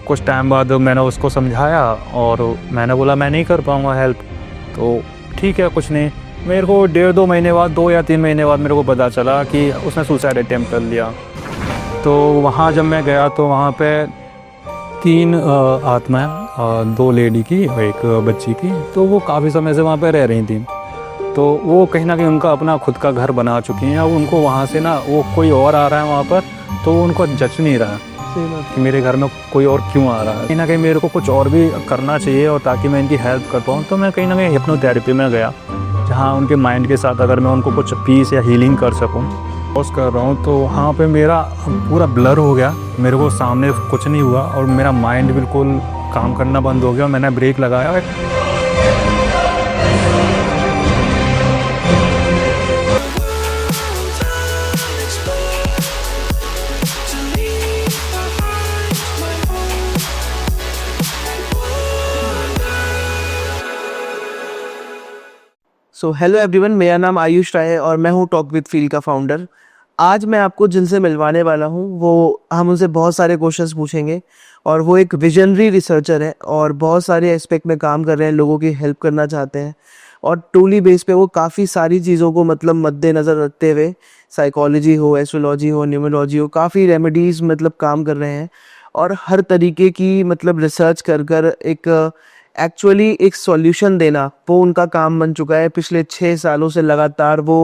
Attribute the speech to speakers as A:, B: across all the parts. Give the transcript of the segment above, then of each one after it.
A: कुछ टाइम बाद मैंने उसको समझाया और मैंने बोला मैं नहीं कर पाऊँगा हेल्प। तो ठीक है, कुछ नहीं। मेरे को 1.5-2 महीने बाद, 2 या 3 महीने बाद मेरे को पता चला कि उसने सुसाइड अटेम्प्ट कर लिया। तो वहाँ जब मैं गया तो वहाँ पे 3 आत्माएं, 2 लेडी की और 1 बच्ची की, तो वो काफ़ी समय से वहाँ पे रह रही थी। तो वो कहीं ना कहीं उनका अपना खुद का घर बना चुकी हैं। अब उनको वहाँ से ना वो कोई और आ रहा है वहाँ पर, तो वो उनको जच नहीं रहा है कि मेरे घर में कोई और क्यों आ रहा है। कहीं ना कहीं मेरे को कुछ और भी करना चाहिए और ताकि मैं इनकी हेल्प कर पाऊँ। तो मैं कहीं ना कहीं हिप्नोथेरेपी में गया, जहाँ उनके माइंड के साथ अगर मैं उनको कुछ पीस या हीलिंग कर सकूँ कोर्स कर रहा हूँ। तो वहाँ पे मेरा पूरा ब्लर हो गया, मेरे को सामने कुछ नहीं हुआ और मेरा माइंड बिल्कुल काम करना बंद हो गया। मैंने ब्रेक लगाया।
B: सो हेलो एवरीवन, मेरा नाम आयुष राय है और मैं हूँ टॉक विद फील का फाउंडर। आज मैं आपको जिनसे मिलवाने वाला हूँ हम उनसे बहुत सारे क्वेश्चंस पूछेंगे और वो एक विजनरी रिसर्चर है और बहुत सारे एस्पेक्ट में काम कर रहे हैं, लोगों की हेल्प करना चाहते हैं और टूली बेस पे वो काफ़ी सारी चीज़ों को मतलब मद्देनज़र रखते हुए साइकोलॉजी हो, एस्ट्रोलॉजी हो, न्यूमरोलॉजी हो, काफ़ी रेमेडीज़ मतलब काम कर रहे हैं और हर तरीके की मतलब रिसर्च कर कर एक्चुअली एक सॉल्यूशन देना वो उनका काम बन चुका है। पिछले 6 सालों से लगातार वो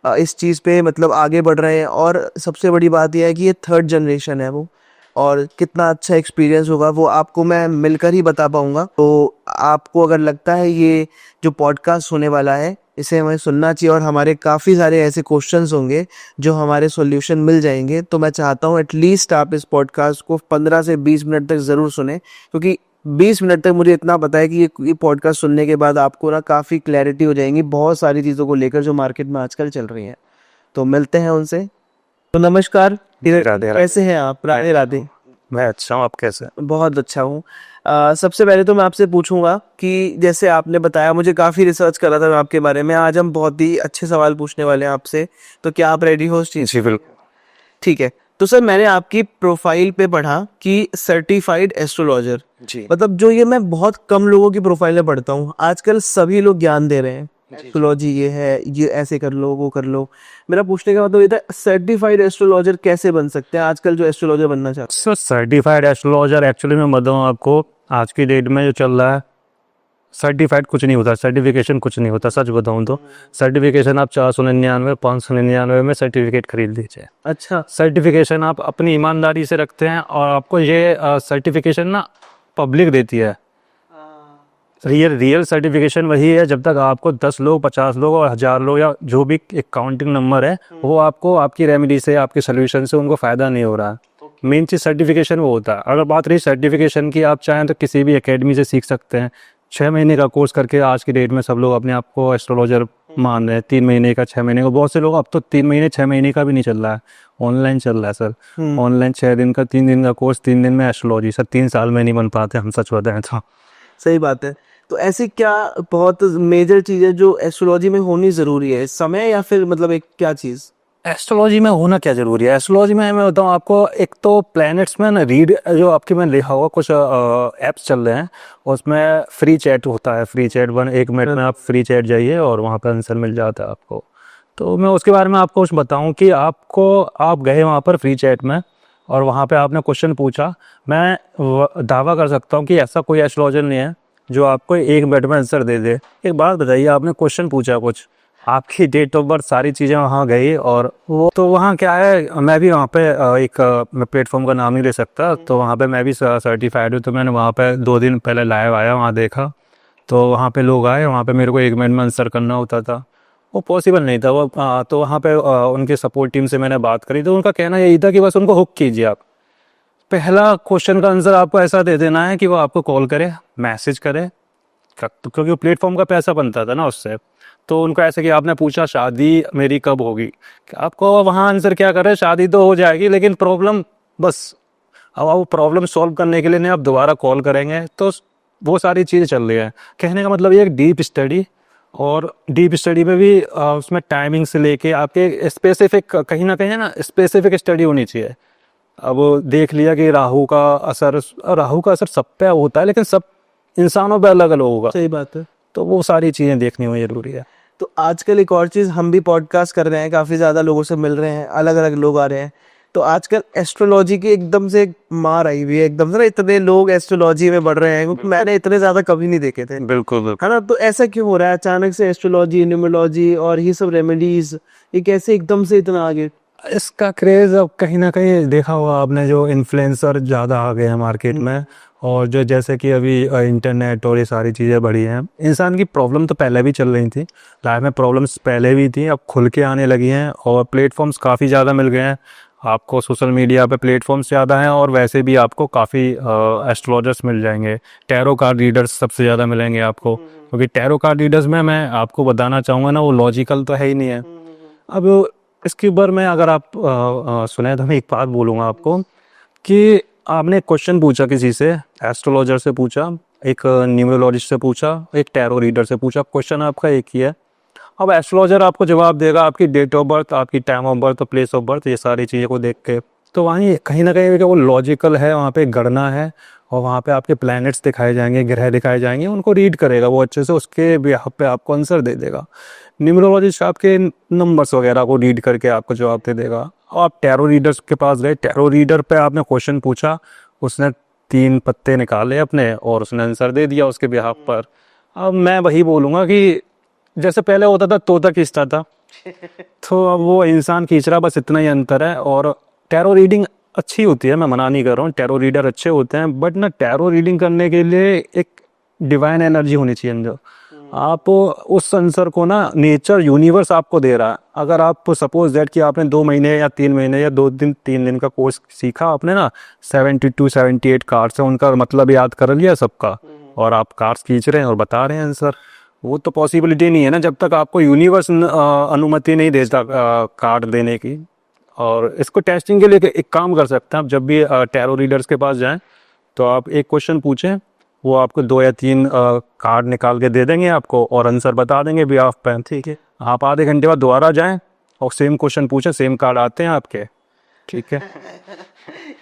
B: इस चीज़ पे मतलब आगे बढ़ रहे हैं और सबसे बड़ी बात यह है कि ये 3rd जनरेशन है वो, और कितना अच्छा एक्सपीरियंस होगा वो आपको मैं मिलकर ही बता पाऊँगा। तो आपको अगर लगता है ये जो पॉडकास्ट होने वाला है इसे हमें सुनना चाहिए और हमारे काफ़ी सारे ऐसे क्वेश्चंस होंगे जो हमारे सॉल्यूशन मिल जाएंगे, तो मैं चाहता हूँ एटलीस्ट आप इस पॉडकास्ट को 15 से 20 मिनट तक ज़रूर सुने, क्योंकि 20 मिनट तक मुझे इतना पता है कि ये पॉडकास्ट सुनने के बाद आपको ना काफ़ी क्लैरिटी हो जाएंगी बहुत सारी चीज़ों को लेकर जो मार्केट में आजकल चल रही हैं। तो मिलते हैं उनसे। तो नमस्कार,
A: राधे
B: कैसे हैं आप? राधे राधे।
A: मैं अच्छा हूँ, आप कैसे?
B: बहुत अच्छा हूँ। सबसे पहले तो मैं आपसे पूछूंगा कि जैसे आपने बताया, मुझे काफ़ी रिसर्च करा था मैं आपके बारे में। आज हम बहुत ही अच्छे सवाल पूछने वाले हैं आपसे, तो क्या आप रेडी हो उस चीज़?
A: जी बिल्कुल।
B: ठीक है। तो सर, मैंने आपकी प्रोफाइल पे पढ़ा कि सर्टिफाइड एस्ट्रोलॉजर,
A: जी
B: मतलब जो ये मैं बहुत कम लोगों की प्रोफाइल में पढ़ता हूँ। आजकल सभी लोग ज्ञान दे रहे हैं, एस्ट्रोलॉजी ये है, ये ऐसे कर लो, वो कर लो। मेरा पूछने का मतलब ये था, सर्टिफाइड एस्ट्रोलॉजर कैसे बन सकते हैं आजकल जो एस्ट्रोलॉजर बनना चाहते
A: सर, सर्टिफाइड एस्ट्रोलॉजर एक्चुअली मैं बताऊँ आपको, आज की डेट में जो चल रहा है, सर्टिफाइड कुछ नहीं होता, सर्टिफिकेशन कुछ नहीं होता। सच बताऊं तो सर्टिफिकेशन आप 499, 599 में सर्टिफिकेट खरीद लीजिए।
B: हैं? अच्छा।
A: सर्टिफिकेशन आप अपनी ईमानदारी से रखते हैं और आपको ये सर्टिफिकेशन ना पब्लिक देती है। रियल सर्टिफिकेशन वही है जब तक आपको 10 लोग, 50 लोग और 1000 लोग या जो भी एक काउंटिंग नंबर है वो आपको आपकी रेमेडी से, आपके सोल्यूशन से उनको फ़ायदा नहीं हो रहा है। मेन चीज़ सर्टिफिकेशन वो होता है। अगर बात रही सर्टिफिकेशन की, आप चाहें तो किसी भी एकेडमी से सीख सकते हैं। 6 महीने का कोर्स करके आज की डेट में सब लोग अपने आप को एस्ट्रोलॉजर मान रहे हैं। 3 महीने का, 6 महीने का, बहुत से लोग अब तो 3 महीने 6 महीने का भी नहीं चल रहा है, ऑनलाइन चल रहा है सर। ऑनलाइन 6 दिन का, 3 दिन का कोर्स, 3 दिन में एस्ट्रोलॉजी। सर 3 साल में नहीं बन पाते हम, सच बताएं तो।
B: सही बात है। तो ऐसी क्या बहुत मेजर चीज़ है जो एस्ट्रोलॉजी में होनी ज़रूरी है? समय या फिर मतलब एक क्या चीज़?
A: एस्ट्रोलॉजी में होना क्या जरूरी है? एस्ट्रोलॉजी में मैं बताऊँ आपको, एक तो प्लैनेट्स में ना रीड, जो आपके मैंने लिखा हुआ कुछ ऐप्स चल रहे हैं, उसमें फ्री चैट होता है। फ्री चैट 1 मिनट में आप फ्री चैट जाइए और वहाँ पर आंसर मिल जाता है आपको। तो मैं उसके बारे में आपको कुछ बताऊँ कि आप गए वहाँ पर फ्री चैट में और वहाँ पे आपने क्वेश्चन पूछा। मैं दावा कर सकता हूँ कि ऐसा कोई एस्ट्रोलॉजर नहीं है जो आपको 1 मिनट में आंसर दे दे। एक बात बताइए, आपने क्वेश्चन पूछा कुछ, आपकी डेट ऑफ बर्थ, सारी चीज़ें वहाँ गई और वो तो वहाँ क्या है, मैं भी वहाँ पे मैं प्लेटफॉर्म का नाम नहीं ले सकता, तो वहाँ पे मैं भी सर्टिफाइड हूँ। तो मैंने वहाँ पे 2 दिन पहले लाइव आया, वहाँ देखा, तो वहाँ पे लोग आए, वहाँ पे मेरे को 1 मिनट में आंसर करना होता था, वो पॉसिबल नहीं था वो। तो वहाँ पे उनके सपोर्ट टीम से मैंने बात करी, तो उनका कहना यही था कि बस उनको हुक कीजिए आप। पहला क्वेश्चन का आंसर आपको ऐसा दे देना है कि वो आपको कॉल करे, मैसेज करे, क्योंकि वो प्लेटफॉर्म का पैसा बनता था ना उससे। तो उनको ऐसे कि आपने पूछा शादी मेरी कब होगी, आपको वहाँ आंसर क्या करे, शादी तो हो जाएगी लेकिन प्रॉब्लम, बस अब वो प्रॉब्लम सॉल्व करने के लिए नहीं आप दोबारा कॉल करेंगे। तो वो सारी चीज़ें चल रही है। कहने का मतलब ये एक डीप स्टडी, और डीप स्टडी में भी उसमें टाइमिंग से लेके आपके स्पेसिफिक, कहीं ना कहीं ना स्पेसिफिक स्टडी होनी चाहिए। अब देख लिया कि राहु का असर सब पे होता है, लेकिन सब इंसानों पे अलग अलग होगा,
B: सही बात है।
A: तो वो सारी चीजें देखनी हुई जरूरी है।
B: तो आजकल एक और चीज, हम भी पॉडकास्ट कर रहे हैं, काफी ज्यादा लोगों से मिल रहे हैं, अलग अलग लोग आ रहे हैं, तो आजकल एस्ट्रोलॉजी की एकदम से एक मार आई हुई है, एकदम से ना इतने लोग एस्ट्रोलॉजी में बढ़ रहे हैं, क्योंकि मैंने इतने ज्यादा कभी नहीं देखे थे,
A: बिल्कुल बिल्कुल।
B: है ना। तो ऐसा क्यों हो रहा है अचानक से, एस्ट्रोलॉजी, न्यूमरोलॉजी और ये सब रेमेडीज, ये कैसे एकदम से इतना आगे?
A: इसका क्रेज अब कहीं ना कहीं देखा होगा आपने, जो इन्फ्लुएंसर ज़्यादा आ गए हैं मार्केट में, और जो जैसे कि अभी इंटरनेट और ये सारी चीज़ें बढ़ी हैं। इंसान की प्रॉब्लम तो पहले भी चल रही थी, लाइफ में प्रॉब्लम्स पहले भी थी, अब खुल के आने लगी हैं, और प्लेटफॉर्म्स काफ़ी ज़्यादा मिल गए हैं आपको। सोशल मीडिया पे प्लेटफॉर्म्स ज़्यादा हैं, और वैसे भी आपको काफ़ी एस्ट्रोलॉजर्स मिल जाएंगे, टैरो कार्ड रीडर्स सबसे ज़्यादा मिलेंगे आपको, क्योंकि टैरो कार्ड रीडर्स में मैं आपको बताना चाहूँगा ना, वो लॉजिकल तो है ही नहीं है। अब इसके ऊपर मैं, अगर आप सुने तो मैं एक बात बोलूँगा आपको, कि आपने एक क्वेश्चन पूछा किसी से, एस्ट्रोलॉजर से पूछा, एक न्यूमरोलॉजिस्ट से पूछा, एक टैरो रीडर से पूछा, क्वेश्चन आपका एक ही है। अब एस्ट्रोलॉजर आपको जवाब देगा आपकी डेट ऑफ बर्थ, आपकी time of birth, place of birth, ये सारी चीज़ों को देख के, तो वहीं कहीं ना कहीं वो लॉजिकल है, वहाँ पे गणना है, और वहाँ पे आपके प्लैनेट्स दिखाए जाएंगे, ग्रह दिखाए जाएंगे, उनको रीड करेगा वो अच्छे से, उसके बिहाफ पे आपको आंसर दे देगा। न्यूमरोलॉजिस्ट आपके नंबर्स वगैरह को रीड करके आपको जवाब दे देगा। और आप टैरो रीडर्स के पास गए, टैरो रीडर पे आपने क्वेश्चन पूछा, उसने 3 पत्ते निकाले अपने और उसने आंसर दे दिया उसके बिहाफ पर। अब मैं वही बोलूँगा कि जैसे पहले होता था तोता खींचता था, तो अब वो इंसान खींच रहा, बस इतना ही अंतर है। और टैरो रीडिंग अच्छी होती है, मैं मना नहीं कर रहा हूँ, टैरो रीडर अच्छे होते हैं, बट ना टैरो रीडिंग करने के लिए एक डिवाइन एनर्जी होनी चाहिए अंदर। आप उस आंसर को ना, नेचर यूनिवर्स आपको दे रहा है। अगर आप सपोज दैट कि आपने 2 महीने या 3 महीने या 2 दिन 3 दिन का कोर्स सीखा, आपने ना 72-78 कार्ड्स है, उनका मतलब याद कर लिया सबका, और आप कार्ड्स खींच रहे हैं और बता रहे हैं आंसर, वो तो पॉसिबिलिटी नहीं है ना, जब तक आपको यूनिवर्स अनुमति नहीं देता कार्ड देने की। और इसको टेस्टिंग के लिए एक काम कर सकते हैं आप, जब भी टैरो रीडर्स के पास जाएं, तो आप एक क्वेश्चन पूछें, वो आपको 2 या 3 कार्ड निकाल के दे देंगे आपको, और आंसर बता देंगे भी आप पे।
B: ठीक है।
A: आप आधे घंटे बाद दोबारा जाएं और सेम क्वेश्चन पूछें, सेम कार्ड आते हैं आपके। ठीक है।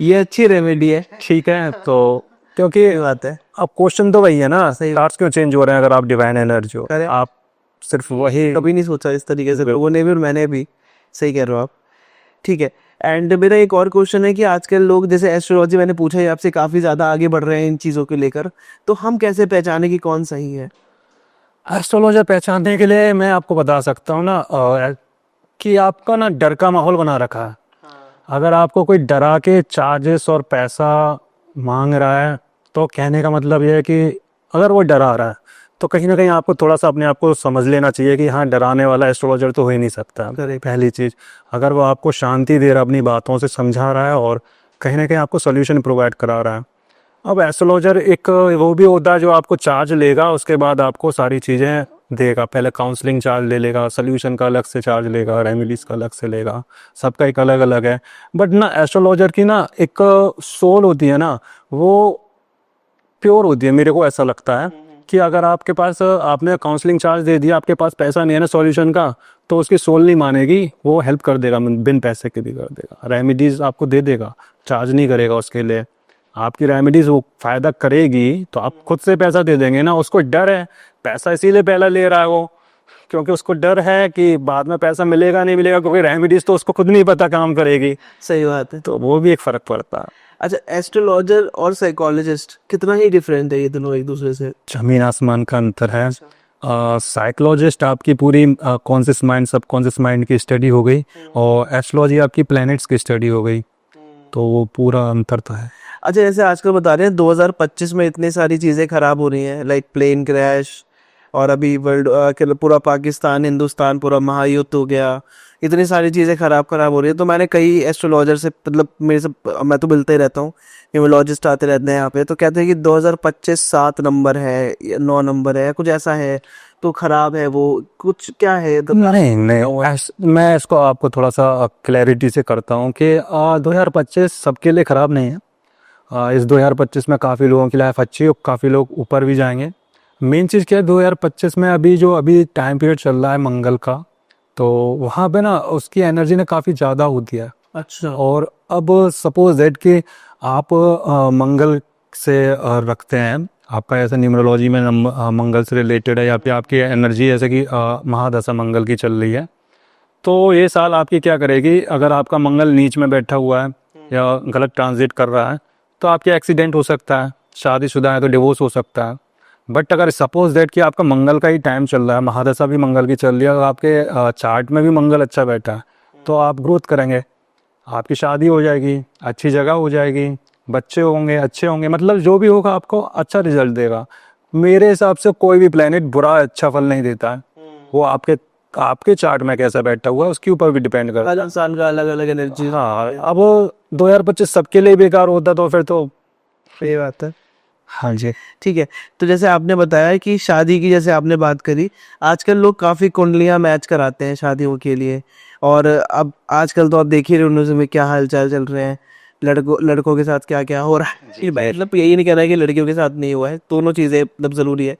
B: ये अच्छी रेमेडी है।
A: ठीक है, तो क्योंकि
B: ये बात है।
A: अब क्वेश्चन तो वही है ना,
B: सही।
A: कार्ड्स क्यों चेंज हो रहे हैं अगर आप डिवाइन एनर्जी हो,
B: अरे
A: आप सिर्फ वही।
B: कभी नहीं सोचा इस तरीके से, लोगों ने भी और मैंने भी। सही कह रहे हो आप। ठीक है। एंड मेरा एक और क्वेश्चन है कि आजकल लोग, जैसे एस्ट्रोलॉजी मैंने पूछा है आपसे, काफ़ी ज़्यादा आगे बढ़ रहे हैं इन चीज़ों को लेकर, तो हम कैसे पहचाने कि कौन सही है?
A: एस्ट्रोलॉजर पहचानने के लिए मैं आपको बता सकता हूँ ना, कि आपका ना डर का माहौल बना रखा है। अगर आपको कोई डरा के चार्जेस और पैसा मांग रहा है, तो कहने का मतलब ये है कि अगर वो डरा रहा है, तो कहीं ना कहीं आपको थोड़ा सा अपने आप को समझ लेना चाहिए कि हाँ, डराने वाला एस्ट्रोलॉजर तो हो ही नहीं सकता। पहली चीज़, अगर वो आपको शांति दे रहा है, अपनी बातों से समझा रहा है, और कहीं ना कहीं आपको सोल्यूशन प्रोवाइड करा रहा है। अब एस्ट्रोलॉजर एक वो भी होता है जो आपको चार्ज लेगा, उसके बाद आपको सारी चीज़ें देगा। पहले काउंसलिंग चार्ज ले लेगा, सोल्यूशन का अलग से चार्ज लेगा, रेमेडीज का अलग से लेगा, सबका एक अलग अलग है। बट ना एस्ट्रोलॉजर की ना एक सोल होती है ना, वो प्योर होती है, मेरे को ऐसा लगता है कि अगर आपके पास, आपने काउंसलिंग चार्ज दे दिया, आपके पास पैसा नहीं है ना सॉल्यूशन का, तो उसकी सोल नहीं मानेगी, वो हेल्प कर देगा, बिन पैसे के भी कर देगा, रेमेडीज आपको दे देगा, चार्ज नहीं करेगा उसके लिए। आपकी रेमेडीज वो फायदा करेगी तो आप खुद से पैसा दे देंगे ना। उसको डर है, पैसा इसीलिए पहला ले रहा है वो, क्योंकि उसको डर है कि बाद में पैसा मिलेगा नहीं मिलेगा, क्योंकि रेमेडीज तो उसको खुद नहीं पता काम करेगी।
B: सही बात है।
A: तो वो भी एक फर्क पड़ता है।
B: अच्छा, एस्ट्रोलॉजर और साइकोलॉजिस्ट कितना ही डिफरेंट है ये दोनों एक दूसरे से?
A: जमीन आसमान का अंतर है। साइकोलॉजिस्ट आपकी पूरी कॉन्शियस माइंड, सबकॉन्शियस माइंड की स्टडी हो गई, और एस्ट्रोलॉजी आपकी प्लैनेट्स की स्टडी हो गई, तो वो पूरा अंतर तो है।
B: अच्छा, जैसे आजकल बता रहे हैं 2025 में इतनी सारी चीज़ें खराब हो रही हैं, लाइक प्लेन क्रैश, और अभी वर्ल्ड पूरा पाकिस्तान हिंदुस्तान पूरा महायुद्ध हो गया, इतनी सारी चीज़ें खराब हो रही है। तो मैंने कई एस्ट्रोलॉजर से, मतलब मेरे से, मैं तो मिलते ही रहता हूँ, न्यूमरोलॉजिस्ट आते रहते हैं यहाँ पे, तो कहते हैं कि 2025 7 नंबर है, 9 नंबर है, कुछ ऐसा है, तो खराब है वो, कुछ क्या है तो?
A: नहीं, मैं इसको आपको थोड़ा सा क्लैरिटी से करता हूँ कि 2025 सबके लिए ख़राब नहीं है। इस 2025 में काफ़ी लोगों की लाइफ अच्छी है, काफ़ी लोग ऊपर भी जाएंगे। मेन चीज़ क्या है, 2025 में अभी टाइम पीरियड चल रहा है मंगल का, तो वहाँ पे ना उसकी एनर्जी ना काफ़ी ज़्यादा होती है।
B: अच्छा।
A: और अब सपोज दैट कि आप मंगल से रखते हैं, आपका ऐसा न्यूमरोलॉजी में मंगल से रिलेटेड है, या फिर आपकी एनर्जी जैसे कि महादशा मंगल की चल रही है, तो ये साल आपकी क्या करेगी, अगर आपका मंगल नीच में बैठा हुआ है या गलत ट्रांजिट कर रहा है तो आपके एक्सीडेंट हो सकता है, शादीशुदा है तो डिवोर्स हो सकता है। बट अगर सपोज दैट कि आपका मंगल का ही टाइम चल रहा है, महादशा भी मंगल की चल रही है, और आपके चार्ट में भी मंगल अच्छा बैठा है, तो आप ग्रोथ करेंगे, आपकी शादी हो जाएगी, अच्छी जगह हो जाएगी, बच्चे होंगे, अच्छे होंगे, मतलब जो भी होगा आपको अच्छा रिजल्ट देगा। मेरे हिसाब से कोई भी प्लेनेट बुरा अच्छा फल नहीं देता है, वो आपके आपके चार्ट में कैसा बैठा हुआ है उसके ऊपर भी डिपेंड करता
B: हर इंसान का अलग अलग एनर्जी।
A: है। हाँ, अब 2025 सबके लिए बेकार होता तो फिर तो।
B: सही बात है।
A: हाँ जी।
B: ठीक है। तो जैसे आपने बताया कि शादी की, जैसे आपने बात करी, आजकल लोग काफ़ी कुंडलियाँ मैच कराते हैं शादियों के लिए। और अब आजकल तो आप देख ही रहे हो न्यूज़ में क्या हालचाल चल रहे हैं, लड़कों के साथ क्या क्या हो रहा है। ये मतलब यही नहीं कहना है कि लड़कियों के साथ नहीं हुआ है, दोनों चीज़ें मतलब ज़रूरी है।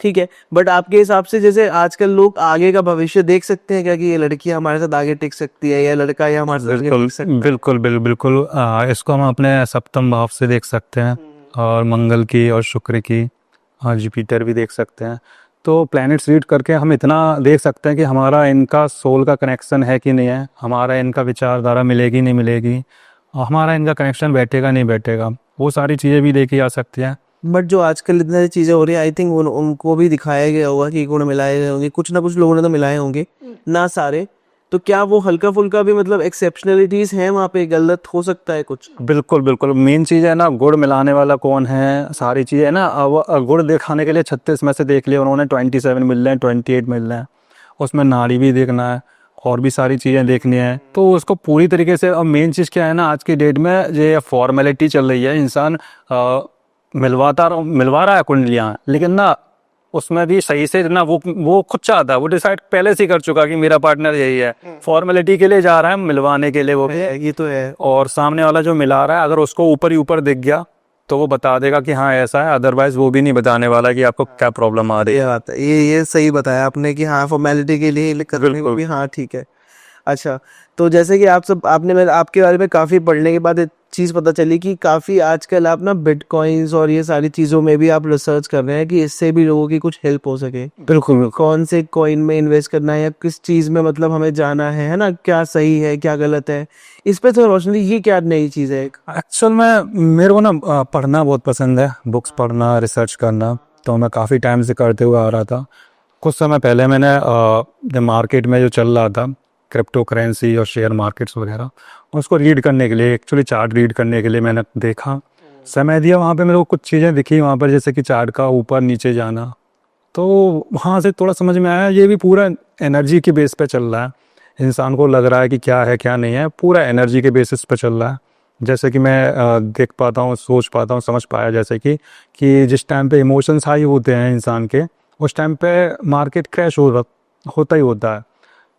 B: ठीक है। बट आपके हिसाब से जैसे आजकल लोग आगे का भविष्य देख सकते हैं क्या, कि ये लड़की हमारे साथ आगे टिक सकती है या लड़का ये हमारे साथ आगे
A: बिल्कुल
B: टिक सकता है?
A: बिल्कुल बिल्कुल इसको हम अपने सप्तम भाव से देख सकते हैं, और मंगल की और शुक्र की और जुपिटर भी देख सकते हैं। तो प्लैनेट्स रीड करके हम इतना देख सकते हैं कि हमारा इनका सोल का कनेक्शन है कि नहीं है, हमारा इनका विचारधारा मिलेगी नहीं मिलेगी, और हमारा इनका कनेक्शन बैठेगा नहीं बैठेगा, वो सारी चीज़ें भी देखी जा सकती हैं।
B: बट जो आजकल इतनी सारी चीज़ें हो रही है, आई थिंक उनको भी दिखाया गया होगा कि गुण मिलाए गए होंगे, कुछ ना कुछ लोगों ने तो मिलाए होंगे, ना सारे। तो क्या वो हल्का फुल्का भी मतलब एक्सेप्शनलिटीज हैं वहाँ पे, गलत हो सकता है कुछ?
A: बिल्कुल बिल्कुल, मेन चीज़ है ना, गुड़ मिलाने वाला कौन है, सारी चीज़ें है ना। अब गुड़ दिखाने के लिए 36 में से देख लिया उन्होंने, 27 मिल रहे हैं, 28 मिल रहे हैं, उसमें नाड़ी भी देखना है और भी सारी चीज़ें देखनी है, तो उसको पूरी तरीके से। अब मेन चीज़ क्या है ना, आज की डेट में ये फॉर्मेलिटी चल रही है, इंसान मिलवा रहा है कुंडलियाँ, लेकिन ना उसमें भी सही से ना, वो खुद चाहता है, वो डिसाइड पहले से ही कर चुका कि मेरा पार्टनर यही है, फॉर्मेलिटी के लिए जा रहा है, मिलवाने के लिए वो।
B: ये तो है।
A: और सामने वाला जो मिला रहा है, अगर उसको ऊपर ही ऊपर दिख गया तो वो बता देगा कि हाँ ऐसा है, अदरवाइज वो भी नहीं बताने वाला कि आपको क्या प्रॉब्लम आ रही है।
B: ये बात है, ये सही बताया आपने कि हाँ फॉर्मेलिटी के लिए करने को
A: बिल्कुल।
B: भी, हाँ ठीक है। अच्छा। तो जैसे कि आपने आपके बारे में काफ़ी पढ़ने के बाद एक चीज़ पता चली कि काफ़ी आजकल आप ना बिटकॉइंस और ये सारी चीज़ों में भी आप रिसर्च कर रहे हैं कि इससे भी लोगों की कुछ हेल्प हो सके।
A: बिल्कुल बिल्कुल।
B: कौन से कॉइन में इन्वेस्ट करना है या किस चीज़ में मतलब हमें जाना है ना, क्या सही है क्या गलत है, इस पे तो रोशनी, ये क्या नई चीज़ है एक?
A: एक्चुअल में मेरे को ना पढ़ना बहुत पसंद है, बुक्स पढ़ना, रिसर्च करना, तो मैं काफ़ी टाइम से करते हुए आ रहा था। कुछ समय पहले मैंने मार्केट में जो चल रहा था, क्रिप्टो करेंसी और शेयर मार्केट्स वगैरह, उसको रीड करने के लिए, एक्चुअली चार्ट रीड करने के लिए मैंने देखा, समय दिया, वहाँ पे मेरे को कुछ चीज़ें दिखी वहाँ पर, जैसे कि चार्ट का ऊपर नीचे जाना, तो वहाँ से थोड़ा समझ में आया ये भी पूरा एनर्जी के बेस पे चल रहा है। इंसान को लग रहा है कि क्या है क्या नहीं है, पूरा एनर्जी के बेसिस पे चल रहा है। जैसे कि मैं देख पाता हूँ, सोच पाता हूँ, समझ पाया, जैसे कि जिस टाइम पे इमोशंस हाई होते हैं इंसान के, उस टाइम पे मार्केट क्रैश होता ही होता है।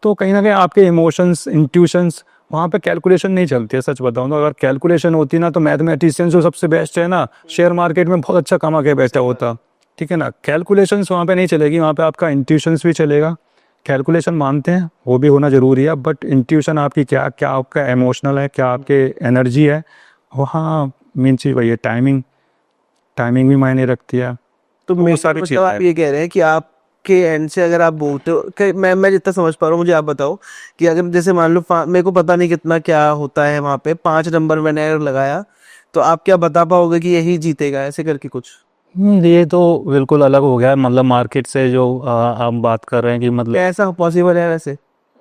A: तो कहीं ना कहीं आपके इमोशंस, इंट्यूशंस, वहाँ पे कैलकुलेशन नहीं चलती है। सच बताऊँ तो अगर कैलकुलेशन होती ना, तो मैथमेटिशियन जो सबसे बेस्ट है ना, शेयर मार्केट में बहुत अच्छा कमा के बैठा होता। ठीक है ना, कैलकुलेशंस वहाँ पे नहीं चलेगी, वहाँ पे आपका इंट्यूशंस भी चलेगा। कैलकुलेशन मानते हैं, वो भी होना ज़रूरी है, बट इंट्यूशन आपकी क्या क्या आपका इमोशनल है, क्या आपके एनर्जी है, वहाँ मेन चीज़ वही है, टाइमिंग। टाइमिंग भी मायने रखती है।
B: तो
A: वो
B: मैं
A: सारी
B: मतलब
A: चीज़ें
B: आप
A: हैं।
B: ये कह रहे हैं कि आपके एंड से अगर आप बोलते हो कि मैं जितना समझ पा रहा हूँ, मुझे आप बताओ कि अगर जैसे मान लो मेरे को पता नहीं कितना क्या होता है वहाँ पे, 5 नंबर मैंने अगर लगाया, तो आप क्या बता पाओगे कि यही जीतेगा, ऐसे करके कुछ?
A: ये तो बिल्कुल अलग हो गया है, मतलब मार्केट से जो आप बात कर रहे हैं कि मतलब,
B: क्या ऐसा पॉसिबल है वैसे?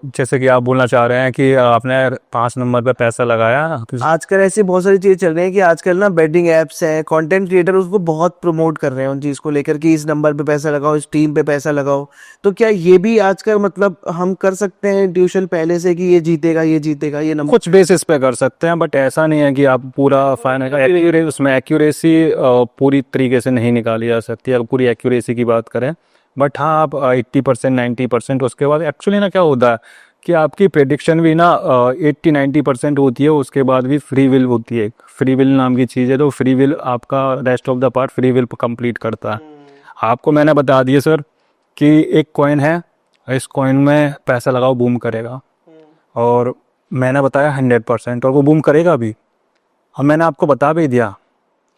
A: जैसे कि आप बोलना चाह रहे हैं कि आपने 5 नंबर पे पैसा लगाया
B: आजकल ऐसी बहुत सारी चीजें चल रही हैं कि आजकल ना बेटिंग एप्स हैं, कंटेंट क्रिएटर उसको बहुत प्रमोट कर रहे हैं उन चीज को लेकर कि इस नंबर पे पैसा लगाओ, इस टीम पे पैसा लगाओ। तो क्या ये भी आजकल मतलब हम कर सकते हैं ट्यूशन पहले से कि ये जीतेगा ये जीतेगा ये नंबर?
A: कुछ बेसिस पे कर सकते हैं, बट ऐसा नहीं है कि आप पूरा फाइनल, उसमें एक्यूरेसी पूरी तरीके से नहीं निकाली जा सकती अगर पूरी एक्यूरेसी की बात करें। बट हाँ, आप 80%, 90%, उसके बाद एक्चुअली ना क्या होता है कि आपकी प्रेडिक्शन भी ना 80-90% होती है, उसके बाद भी फ्री विल होती है। फ्री विल नाम की चीज़ है, तो फ्री विल आपका rest of the part free will complete करता है। आपको मैंने बता दिया सर कि एक कॉइन है, इस कॉइन में पैसा लगाओ, बूम करेगा। और मैंने बताया 100% और वो बूम करेगा भी। अब मैंने आपको बता भी दिया,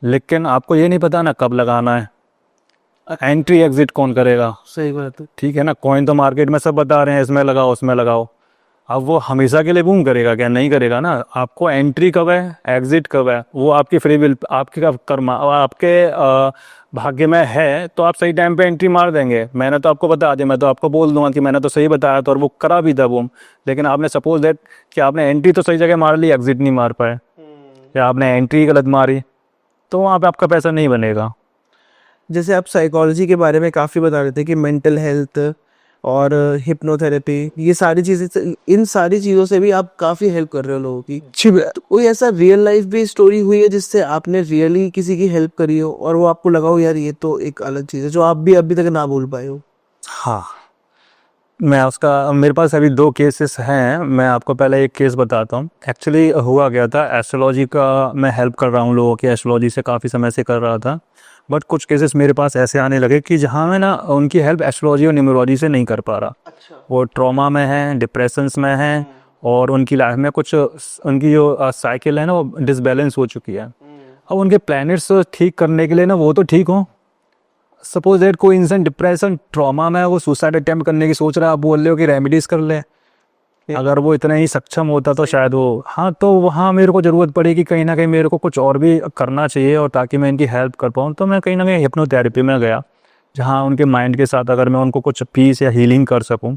A: लेकिन आपको ये नहीं पता ना कब लगाना है, एंट्री एग्जिट कौन करेगा।
B: सही बात है।
A: ठीक है ना, कॉइन तो मार्केट में सब बता रहे हैं इसमें लगाओ उसमें लगाओ। अब वो हमेशा के लिए बूम करेगा क्या? नहीं करेगा ना। आपको एंट्री कब है, एग्जिट कब है, वो आपकी फ्री विल, आपके कर्मा, आपके भाग्य में है तो आप सही टाइम पे एंट्री मार देंगे। मैंने तो आपको बता दिया, मैं तो आपको बोल दूंगा कि मैंने तो सही बताया था और वो करा भी था बूम। लेकिन आपने सपोज दैट कि आपने एंट्री तो सही जगह मार ली, एग्जिट नहीं मार पाए, या आपने एंट्री गलत मारी, तो वहाँ पे आपका पैसा नहीं बनेगा।
B: जैसे आप साइकोलॉजी के बारे में काफ़ी बता रहे थे कि मेंटल हेल्थ और हिप्नोथेरेपी, ये सारी चीज़ें, इन सारी चीज़ों से भी आप काफ़ी हेल्प कर रहे हो लोगों की।
A: जी।
B: तो कोई ऐसा रियल लाइफ भी स्टोरी हुई है जिससे आपने रियली किसी की हेल्प करी हो और वो आपको लगा हो यार ये तो एक अलग चीज़ है, जो आप भी अभी तक ना भूल पाए हो?
A: हाँ, मैं उसका, मेरे पास अभी 2 केसेस हैं। मैं आपको पहले एक केस बताता हूँ। एक्चुअली हुआ गया था, एस्ट्रोलॉजी का मैं हेल्प कर रहा हूँ लोगों की, एस्ट्रोलॉजी से काफ़ी समय से कर रहा था। बट कुछ केसेस मेरे पास ऐसे आने लगे कि जहाँ मैं ना उनकी हेल्प एस्ट्रोलॉजी और न्यूमरोलॉजी से नहीं कर पा रहा।
B: अच्छा।
A: वो ट्रॉमा में हैं, डिप्रेशंस में हैं, और उनकी लाइफ में कुछ उनकी जो साइकिल है ना वो डिसबैलेंस हो चुकी है। अब उनके प्लैनेट्स ठीक करने के लिए ना वो तो ठीक हो, सपोज दैट कोई इंसान डिप्रेशन ट्रॉमा में है, वो सुसाइड अटेम्प्ट करने की सोच रहा है, आप बोल रहे हो कि रेमेडीज कर ले। अगर वो इतना ही सक्षम होता तो शायद वो, हाँ, तो वहाँ मेरे को ज़रूरत पड़ेगी कहीं ना कहीं, मेरे को कुछ और भी करना चाहिए और ताकि मैं इनकी हेल्प कर पाऊँ। तो मैं कहीं ना कहीं हिप्नोथेरेपी में गया, जहाँ उनके माइंड के साथ अगर मैं उनको कुछ पीस या हीलिंग कर सकूँ,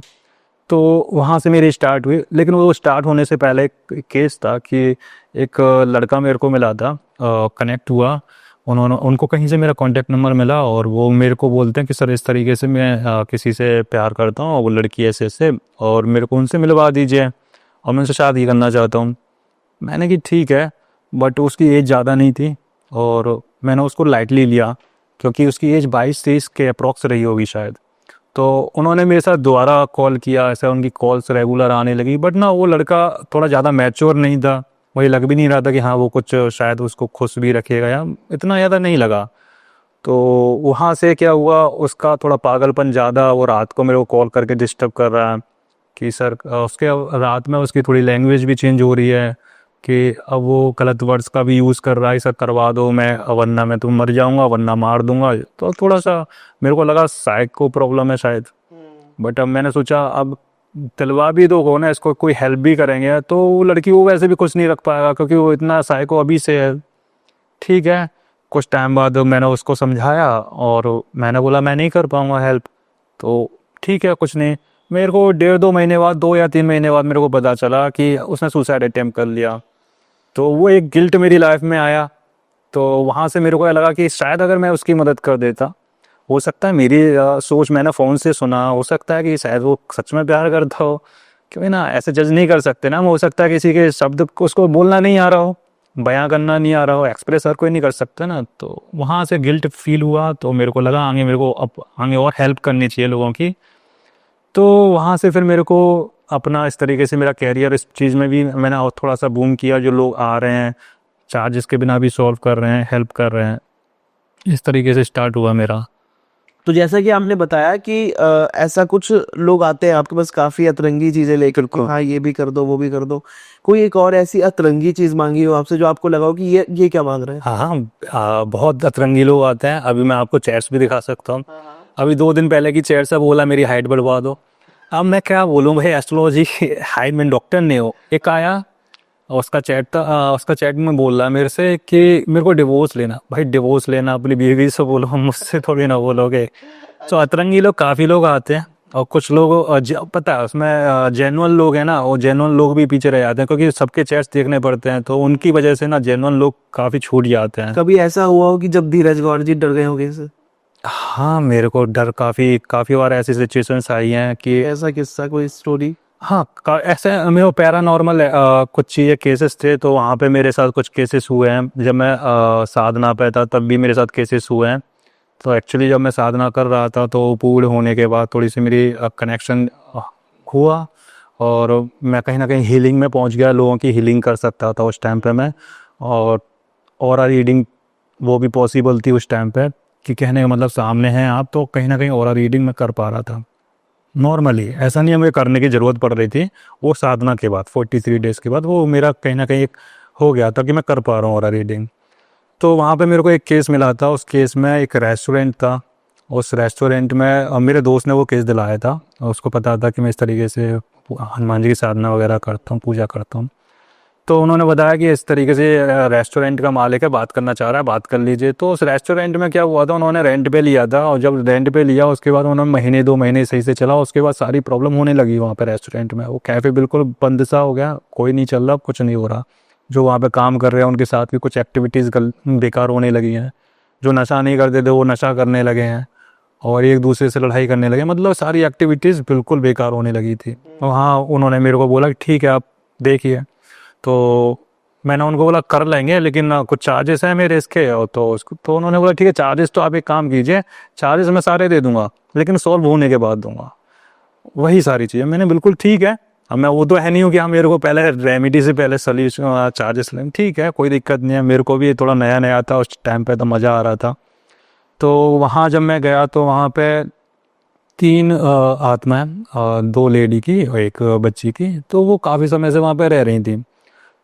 A: तो वहाँ से मेरी स्टार्ट हुई। लेकिन वो स्टार्ट होने से पहले एक केस था कि एक लड़का मेरे को मिला था, कनेक्ट हुआ, उन्होंने, उनको कहीं से मेरा कॉन्टैक्ट नंबर मिला और वो मेरे को बोलते हैं कि सर इस तरीके से मैं किसी से प्यार करता हूँ और वो लड़की ऐसे ऐसे, और मेरे को उनसे मिलवा दीजिए और मैं उनसे शादी करना चाहता हूँ। मैंने कि ठीक है, बट उसकी एज ज़्यादा नहीं थी और मैंने उसको लाइटली लिया क्योंकि उसकी एज 22-23 के अप्रॉक्स रही होगी शायद। तो उन्होंने मेरे साथ दोबारा कॉल किया, ऐसा उनकी कॉल्स रेगुलर आने लगी, बट ना वो लड़का थोड़ा ज़्यादा मैच्योर नहीं था। वही लग भी नहीं रहा था कि हाँ वो कुछ शायद उसको खुश भी रखेगा, या इतना ज़्यादा नहीं लगा। तो वहाँ से क्या हुआ, उसका थोड़ा पागलपन ज़्यादा, वो रात को मेरे को कॉल करके डिस्टर्ब कर रहा है कि सर, उसके रात में उसकी थोड़ी लैंग्वेज भी चेंज हो रही है कि अब वो गलत वर्ड्स का भी यूज़ कर रहा है, सर करवा दो, मैं वरना मैं तुम मर जाऊंगा, वरना मार दूंगा। तो थोड़ा सा मेरे को लगा साइको प्रॉब्लम है शायद। बट अब मैंने सोचा अब दिलवा भी दो ना इसको, कोई हेल्प भी करेंगे तो वो लड़की, वो वैसे भी कुछ नहीं रख पाएगा क्योंकि वो इतना साइको अभी से है। ठीक है, कुछ टाइम बाद मैंने उसको समझाया और मैंने बोला मैं नहीं कर पाऊँगा हेल्प। तो ठीक है, कुछ नहीं, मेरे को 1.5-2 महीने बाद, 2 या 3 महीने बाद मेरे को पता चला कि उसने सुसाइड अटेम्प्ट कर लिया। तो वो एक गिल्ट मेरी लाइफ में आया। तो वहाँ से मेरे को लगा कि शायद अगर मैं उसकी मदद कर देता, हो सकता है मेरी सोच, मैंने फ़ोन से सुना, हो सकता है कि शायद वो सच में प्यार करता हो, क्योंकि ना ऐसे जज नहीं कर सकते ना। हो सकता है किसी के शब्द को उसको बोलना नहीं आ रहा हो, बयां करना नहीं आ रहा हो, एक्सप्रेस हर कोई नहीं कर सकता ना। तो वहाँ से गिल्ट फील हुआ, तो मेरे को लगा आगे मेरे को अब आगे और हेल्प करनी चाहिए लोगों की। तो वहाँ से फिर मेरे को अपना इस तरीके से मेरा कैरियर इस चीज़ में भी मैंने और थोड़ा सा बूम किया। जो लोग आ रहे हैं चार्जेस के बिना भी सॉल्व कर रहे हैं, हेल्प कर रहे हैं, इस तरीके से स्टार्ट हुआ मेरा।
B: तो जैसा कि आपने बताया कि ऐसा कुछ लोग आते हैं आपके पास काफी अतरंगी चीजें लेकर के, हाँ ये भी कर दो वो भी कर दो। कोई एक और ऐसी अतरंगी चीज मांगी हो आपसे जो आपको लगा हो कि ये क्या मांग रहे हैं?
A: हाँ हाँ, बहुत अतरंगी लोग आते हैं। अभी मैं आपको चेयर्स भी दिखा सकता हूँ। अभी 2 दिन पहले की चेयर से बोला मेरी हाइट बढ़वा दो। अब मैं क्या बोलूँ भाई, एस्ट्रोलॉजी हाइट में डॉक्टर नहीं हो। एक आया, उसका चैट था, उसका चैट में बोल रहा है मेरे से कि मेरे को डिवोर्स लेना। भाई डिवोर्स लेना अपनी बीवी से बोलो, मुझसे थोड़ी ना बोलोगे। तो अतरंगी लोग काफ़ी लोग आते हैं और कुछ लोग पता है उसमें जेन्युइन लोग हैं ना, वो जेन्युइन लोग भी पीछे रह जाते हैं क्योंकि सबके चैट्स देखने पड़ते हैं, तो उनकी वजह से ना जेन्युइन लोग काफ़ी छूट जाते हैं।
B: कभी ऐसा हुआ हो कि जब धीरज गौर जी डर गए होंगे इससे?
A: हाँ, मेरे को डर काफ़ी बार ऐसी सिचुएशंस आई हैं कि
B: ऐसा किस्सा, कोई स्टोरी?
A: हाँ, ऐसे मेरे पैरानॉर्मल कुछ चीज़ें केसेस थे, तो वहाँ पे मेरे साथ कुछ केसेस हुए हैं। जब मैं साधना पे था तब भी मेरे साथ केसेस हुए हैं। तो एक्चुअली जब मैं साधना कर रहा था तो पूर्ण होने के बाद थोड़ी सी मेरी कनेक्शन हुआ और मैं कहीं ना कहीं हीलिंग में पहुँच गया, लोगों की हीलिंग कर सकता था उस टाइम पे मैं। और ऑरा रीडिंग वो भी पॉसिबल थी उस टाइम पे, कि कहने का मतलब सामने हैं आप, तो कहीं ना कहीं ऑरा रीडिंग में कर पा रहा था। नॉर्मली, ऐसा नहीं हमें करने की ज़रूरत पड़ रही थी। वो साधना के बाद 43 डेज़ के बाद वो मेरा कहीं ना कहीं एक हो गया था कि मैं कर पा रहा हूँ और रीडिंग। तो वहाँ पे मेरे को एक केस मिला था। उस केस में एक रेस्टोरेंट था। उस रेस्टोरेंट में मेरे दोस्त ने वो केस दिलाया था। और उसको पता था कि मैं इस तरीके से हनुमान जी की साधना वगैरह करता हूँ, पूजा करता हूँ। तो उन्होंने बताया कि इस तरीके से रेस्टोरेंट का मालिक है, बात करना चाह रहा है, बात कर लीजिए। तो उस रेस्टोरेंट में क्या हुआ था, उन्होंने रेंट पे लिया था। और जब रेंट पे लिया उसके बाद उन्होंने महीने 2 महीने सही से चला, उसके बाद सारी प्रॉब्लम होने लगी वहाँ पे रेस्टोरेंट में। वो कैफ़े बिल्कुल बंद सा हो गया, कोई नहीं चल रहा, कुछ नहीं हो रहा। जो वहाँ पे काम कर रहे हैं उनके साथ भी कुछ एक्टिविटीज़ बेकार होने लगी हैं। जो नशा नहीं करते थे वो नशा करने लगे हैं और एक दूसरे से लड़ाई करने लगे। मतलब सारी एक्टिविटीज़ बिल्कुल बेकार होने लगी थी। और हाँ, उन्होंने मेरे को बोला कि ठीक है आप देखिए। तो मैंने उनको बोला कर लेंगे, लेकिन कुछ चार्जेस हैं मेरे इसके। और तो उन्होंने बोला ठीक है, चार्जेस तो आप एक काम कीजिए, चार्जेस मैं सारे दे दूंगा लेकिन सॉल्व होने के बाद दूंगा, वही सारी चीज़ें। मैंने बिल्कुल ठीक है। अब मैं वो तो है नहीं हूँ कि हाँ मेरे को पहले रेमेडी से पहले सोल्यूशन चार्जेस लें, ठीक है कोई दिक्कत नहीं है। मेरे को भी थोड़ा नया नया था उस टाइम पे, तो मज़ा आ रहा था। तो वहाँ जब मैं गया तो वहाँ पे 3 आत्माएं, 2 लेडी की और 1 बच्ची की। तो वो काफ़ी समय से वहाँ पे रह रही थी।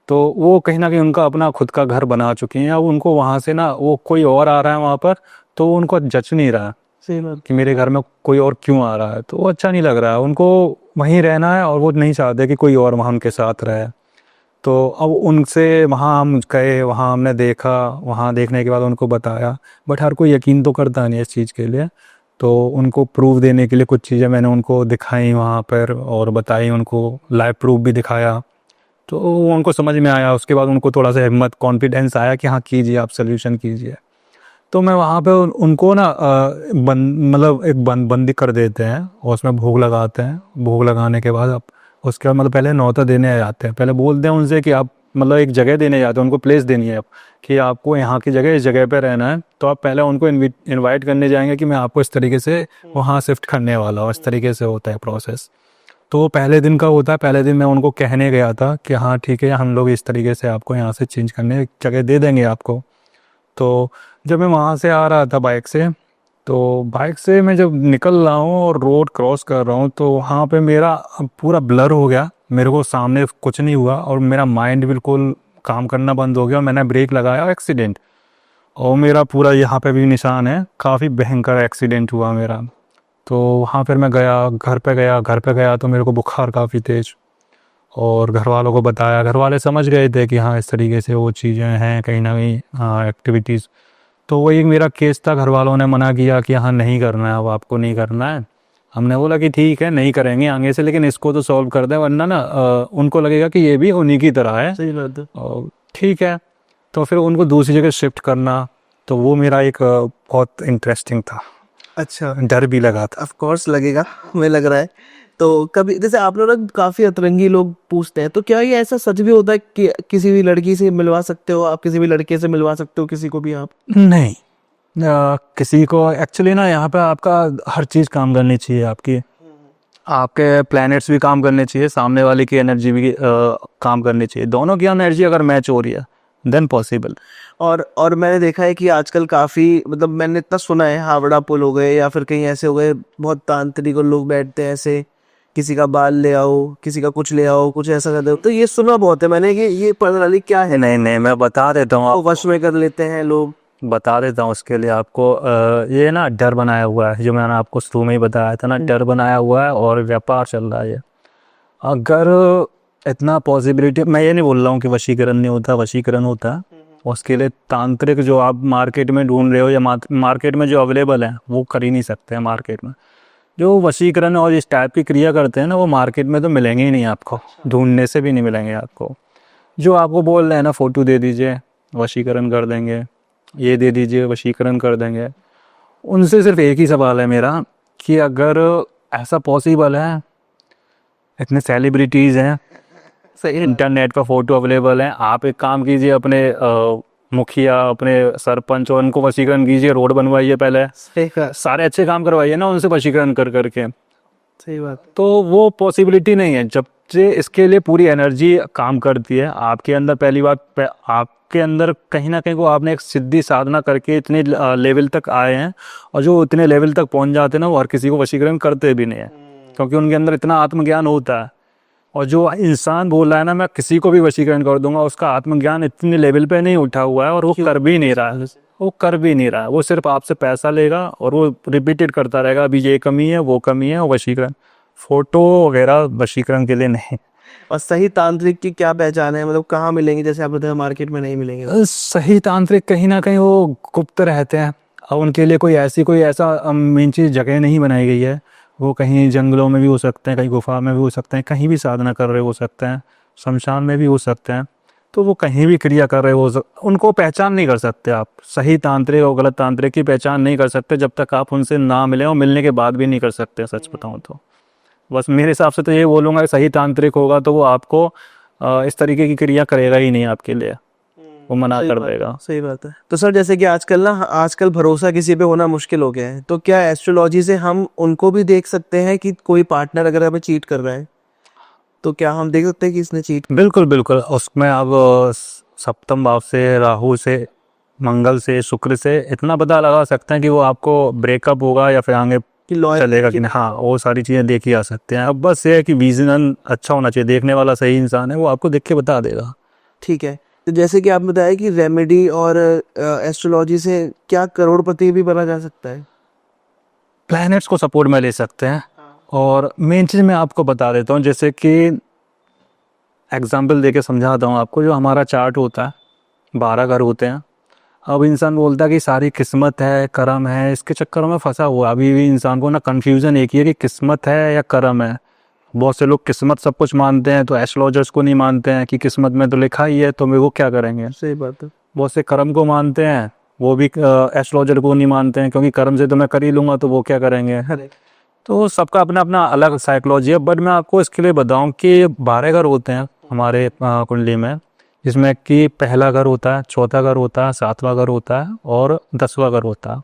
A: तो वो कहीं ना कहीं उनका अपना खुद का घर बना चुकी हैं। अब उनको वहाँ से ना वो कोई और आ रहा है वहाँ पर, तो वो उनको जच नहीं रहा है
B: सही बात।
A: कि मेरे घर में कोई और क्यों आ रहा है। तो वो अच्छा नहीं लग रहा है उनको, वहीं रहना है और वो नहीं चाहते कि कोई और वहाँ उनके साथ रहे। तो अब उनसे वहाँ हम गए, वहाँ हमने देखा, वहाँ देखने के बाद उनको बताया। बट हर कोई यकीन तो करता नहीं इस चीज़ के लिए। तो उनको प्रूफ देने के लिए कुछ चीज़ें मैंने उनको दिखाई वहाँ पर और बताई, उनको लाइव प्रूफ भी दिखाया। तो उनको समझ में आया। उसके बाद उनको थोड़ा सा हिम्मत, कॉन्फिडेंस आया कि हाँ कीजिए, आप सोल्यूशन कीजिए। तो मैं वहाँ पे उनको ना मतलब एक बंदी कर देते हैं और उसमें भोग लगाते हैं। भोग लगाने के बाद आप उसके बाद मतलब पहले न्योता देने जाते हैं। पहले बोलते हैं उनसे कि आप मतलब एक जगह देने जाते हैं, उनको प्लेस देनी है कि आपको यहाँ की जगह इस जगह पे रहना है। तो आप पहले उनको इनवाइट करने जाएंगे कि मैं आपको इस तरीके से वहाँ शिफ्ट करने वाला हूँ। इस तरीके से होता है प्रोसेस। तो वो पहले दिन का होता है। पहले दिन मैं उनको कहने गया था कि हाँ ठीक है, हम लोग इस तरीके से आपको यहाँ से चेंज करने जगह दे देंगे आपको। तो जब मैं वहाँ से आ रहा था बाइक से, तो बाइक से मैं जब निकल रहा हूँ और रोड क्रॉस कर रहा हूँ, तो वहाँ पे मेरा पूरा ब्लर हो गया। मेरे को सामने कुछ नहीं हुआ और मेरा माइंड बिल्कुल काम करना बंद हो गया। और मैंने ब्रेक लगाया, एक्सीडेंट। और मेरा पूरा यहाँ पे भी निशान है, काफ़ी भयंकर एक्सीडेंट हुआ मेरा। तो वहाँ फिर मैं गया, घर पे गया तो मेरे को बुखार काफ़ी तेज़। और घर वालों को बताया, घर वाले समझ गए थे कि हाँ इस तरीके से वो चीज़ें हैं कहीं ना कहीं, हाँ एक्टिविटीज़। तो वही मेरा केस था। घर वालों ने मना किया कि हाँ नहीं करना है, अब आपको नहीं करना है। हमने बोला कि ठीक है नहीं करेंगे आगे से, लेकिन इसको तो सॉल्व कर दें, वरना ना उनको लगेगा कि ये भी उन्हीं की तरह है।
B: सही बात है।
A: और ठीक है, तो फिर उनको दूसरी जगह शिफ्ट करना, तो वो मेरा एक बहुत इंटरेस्टिंग था।
B: अच्छा।
A: डर भी लगा था।
B: ऑफ कोर्स लगेगा, हमें लग रहा है। तो कभी जैसे आप लोग ना काफी अतरंगी लोग पूछते हैं, तो क्या ये ऐसा सच भी होता है कि किसी भी लड़की से मिलवा सकते हो आप, किसी भी लड़के से मिलवा सकते हो किसी को भी आप?
A: नहीं, किसी को एक्चुअली ना यहाँ पे आपका हर चीज़ काम करनी चाहिए। आपके प्लैनेट्स भी काम करने चाहिए, सामने वाले की एनर्जी भी काम करनी चाहिए। दोनों की एनर्जी अगर मैच हो रही है देन पॉसिबल।
B: और मैंने देखा है कि आजकल काफी, मतलब मैंने इतना सुना है, हावड़ा पुल हो गए या फिर कहीं ऐसे हो गए, बहुत तांत्रिक और लोग बैठते हैं ऐसे, किसी का बाल ले आओ, किसी का कुछ ले आओ, कुछ ऐसा कर दो। तो ये सुना बहुत है मैंने कि ये पर्सनली क्या है,
A: नहीं नहीं, मैं बता देता हूँ
B: वो
A: आपको,
B: वश में कर लेते हैं लोग।
A: बता देता हूँ उसके लिए आपको। ये ना डर बनाया हुआ है, जो मैंने आपको शुरू में ही बताया था ना, डर बनाया हुआ है और व्यापार चल रहा है ये। अगर इतना पॉसिबिलिटी, मैं ये नहीं बोल रहा हूँ कि वशीकरण नहीं होता, वशीकरण होता है। उसके लिए तांत्रिक जो आप मार्केट में ढूंढ रहे हो या मार्केट में जो अवेलेबल है वो कर ही नहीं सकते हैं मार्केट में। जो वशीकरण और इस टाइप की क्रिया करते हैं ना, वो मार्केट में तो मिलेंगे ही नहीं आपको, ढूंढने से भी नहीं मिलेंगे आपको। जो आपको बोल रहे हैं ना, फ़ोटो दे दीजिए वशीकरण कर देंगे, ये दे दीजिए वशीकरण कर देंगे, उनसे सिर्फ एक ही सवाल है मेरा कि अगर ऐसा पॉसिबल है, इतने सेलिब्रिटीज़ हैं, सही इंटरनेट पर फ़ोटो अवेलेबल हैं, आप एक काम कीजिए, अपने मुखिया, अपने सरपंच और उनको वशीकरण कीजिए, रोड बनवाइए, पहले सारे अच्छे काम करवाइए ना उनसे वशीकरण कर करके।
B: सही बात।
A: तो वो पॉसिबिलिटी नहीं है जब से इसके लिए पूरी एनर्जी काम करती है आपके अंदर। पहली बात, आपके अंदर कहीं ना कहीं को आपने एक सिद्धि साधना करके इतने लेवल तक आए हैं, और जो इतने लेवल तक पहुंच जाते हैं ना, वो हर किसी को वशीकरण करते भी नहीं है। क्योंकि उनके अंदर इतना आत्मज्ञान होता है। और जो इंसान बोल रहा है ना मैं किसी को भी वशीकरण कर दूंगा, उसका आत्मज्ञान इतने लेवल पे नहीं उठा हुआ है और वो कर भी नहीं रहा है। वो कर भी नहीं रहा है, वो सिर्फ आपसे पैसा लेगा और वो रिपीटेड करता रहेगा, अभी ये कमी है वो कमी है। वशीकरण फोटो वगैरह वशीकरण के लिए नहीं।
B: और सही तांत्रिक की क्या पहचान है, मतलब कहाँ मिलेंगे? जैसे आप बताया मार्केट में नहीं मिलेंगे।
A: सही तांत्रिक कहीं ना कहीं वो गुप्त रहते हैं और उनके लिए कोई ऐसा मेन चीज़ जगह नहीं बनाई गई है। वो कहीं जंगलों में भी हो सकते हैं, कहीं गुफा में भी हो सकते हैं, कहीं भी साधना कर रहे हो सकते हैं, शमशान में भी हो सकते हैं। तो वो कहीं भी क्रिया कर रहे उनको पहचान नहीं कर सकते आप। सही तांत्रिक और गलत तांत्रिक की पहचान नहीं कर सकते जब तक आप उनसे ना मिले, और मिलने के बाद भी नहीं कर सकते, सच बताऊँ तो। बस मेरे हिसाब से तो ये बोलूँगा कि सही तांत्रिक होगा तो वो आपको इस तरीके की क्रिया करेगा ही नहीं आपके लिए, वो मना कर देगा।
B: सही बात है। तो सर जैसे कि आजकल भरोसा किसी पे होना मुश्किल हो गया है, तो क्या एस्ट्रोलॉजी से हम उनको भी देख सकते हैं कि कोई पार्टनर अगर हमें चीट कर रहा है, तो क्या हम देख सकते हैं कि इसने चीट?
A: बिल्कुल बिल्कुल, उसमें अब सप्तम भाव से, राहु से, मंगल से, शुक्र से इतना पता लगा सकते हैं कि वो आपको ब्रेकअप होगा या फिर आगे
B: कि लॉयल
A: चलेगा कि नहीं। हाँ, वो सारी चीज़ें देखी जा सकती हैं। अब बस ये है कि विजन अच्छा होना चाहिए, देखने वाला सही इंसान है, वो आपको देख के बता देगा।
B: ठीक है। तो जैसे कि आप बताया कि रेमेडी और एस्ट्रोलॉजी से क्या करोड़पति भी बना जा सकता है?
A: प्लैनेट्स को सपोर्ट में ले सकते हैं। और मेन चीज़ मैं आपको बता देता हूँ, जैसे कि एग्जाम्पल देके समझाता हूँ आपको। जो हमारा चार्ट होता है, 12 घर होते हैं। अब इंसान बोलता है कि सारी किस्मत है, कर्म है, इसके चक्करों में फंसा हुआ। अभी भी इंसान को ना कन्फ्यूज़न एक ही है कि किस्मत है या कर्म है। बहुत से लोग किस्मत सब कुछ मानते हैं तो एस्ट्रोलॉजर्स को नहीं मानते हैं कि किस्मत में तो लिखा ही है, तो वे वो क्या करेंगे।
B: सही बात है।
A: बहुत से कर्म को मानते हैं, वो भी एस्ट्रोलॉजर को नहीं मानते हैं, क्योंकि कर्म से तो मैं कर ही लूँगा, तो वो क्या करेंगे। तो सबका अपना अपना अलग साइकोलॉजी है। बट मैं आपको इसके लिए बताऊं कि 12 घर होते हैं हमारे कुंडली में, जिसमें कि पहला घर होता है, चौथा घर होता है, 7वां घर होता है और 10वां घर होता है।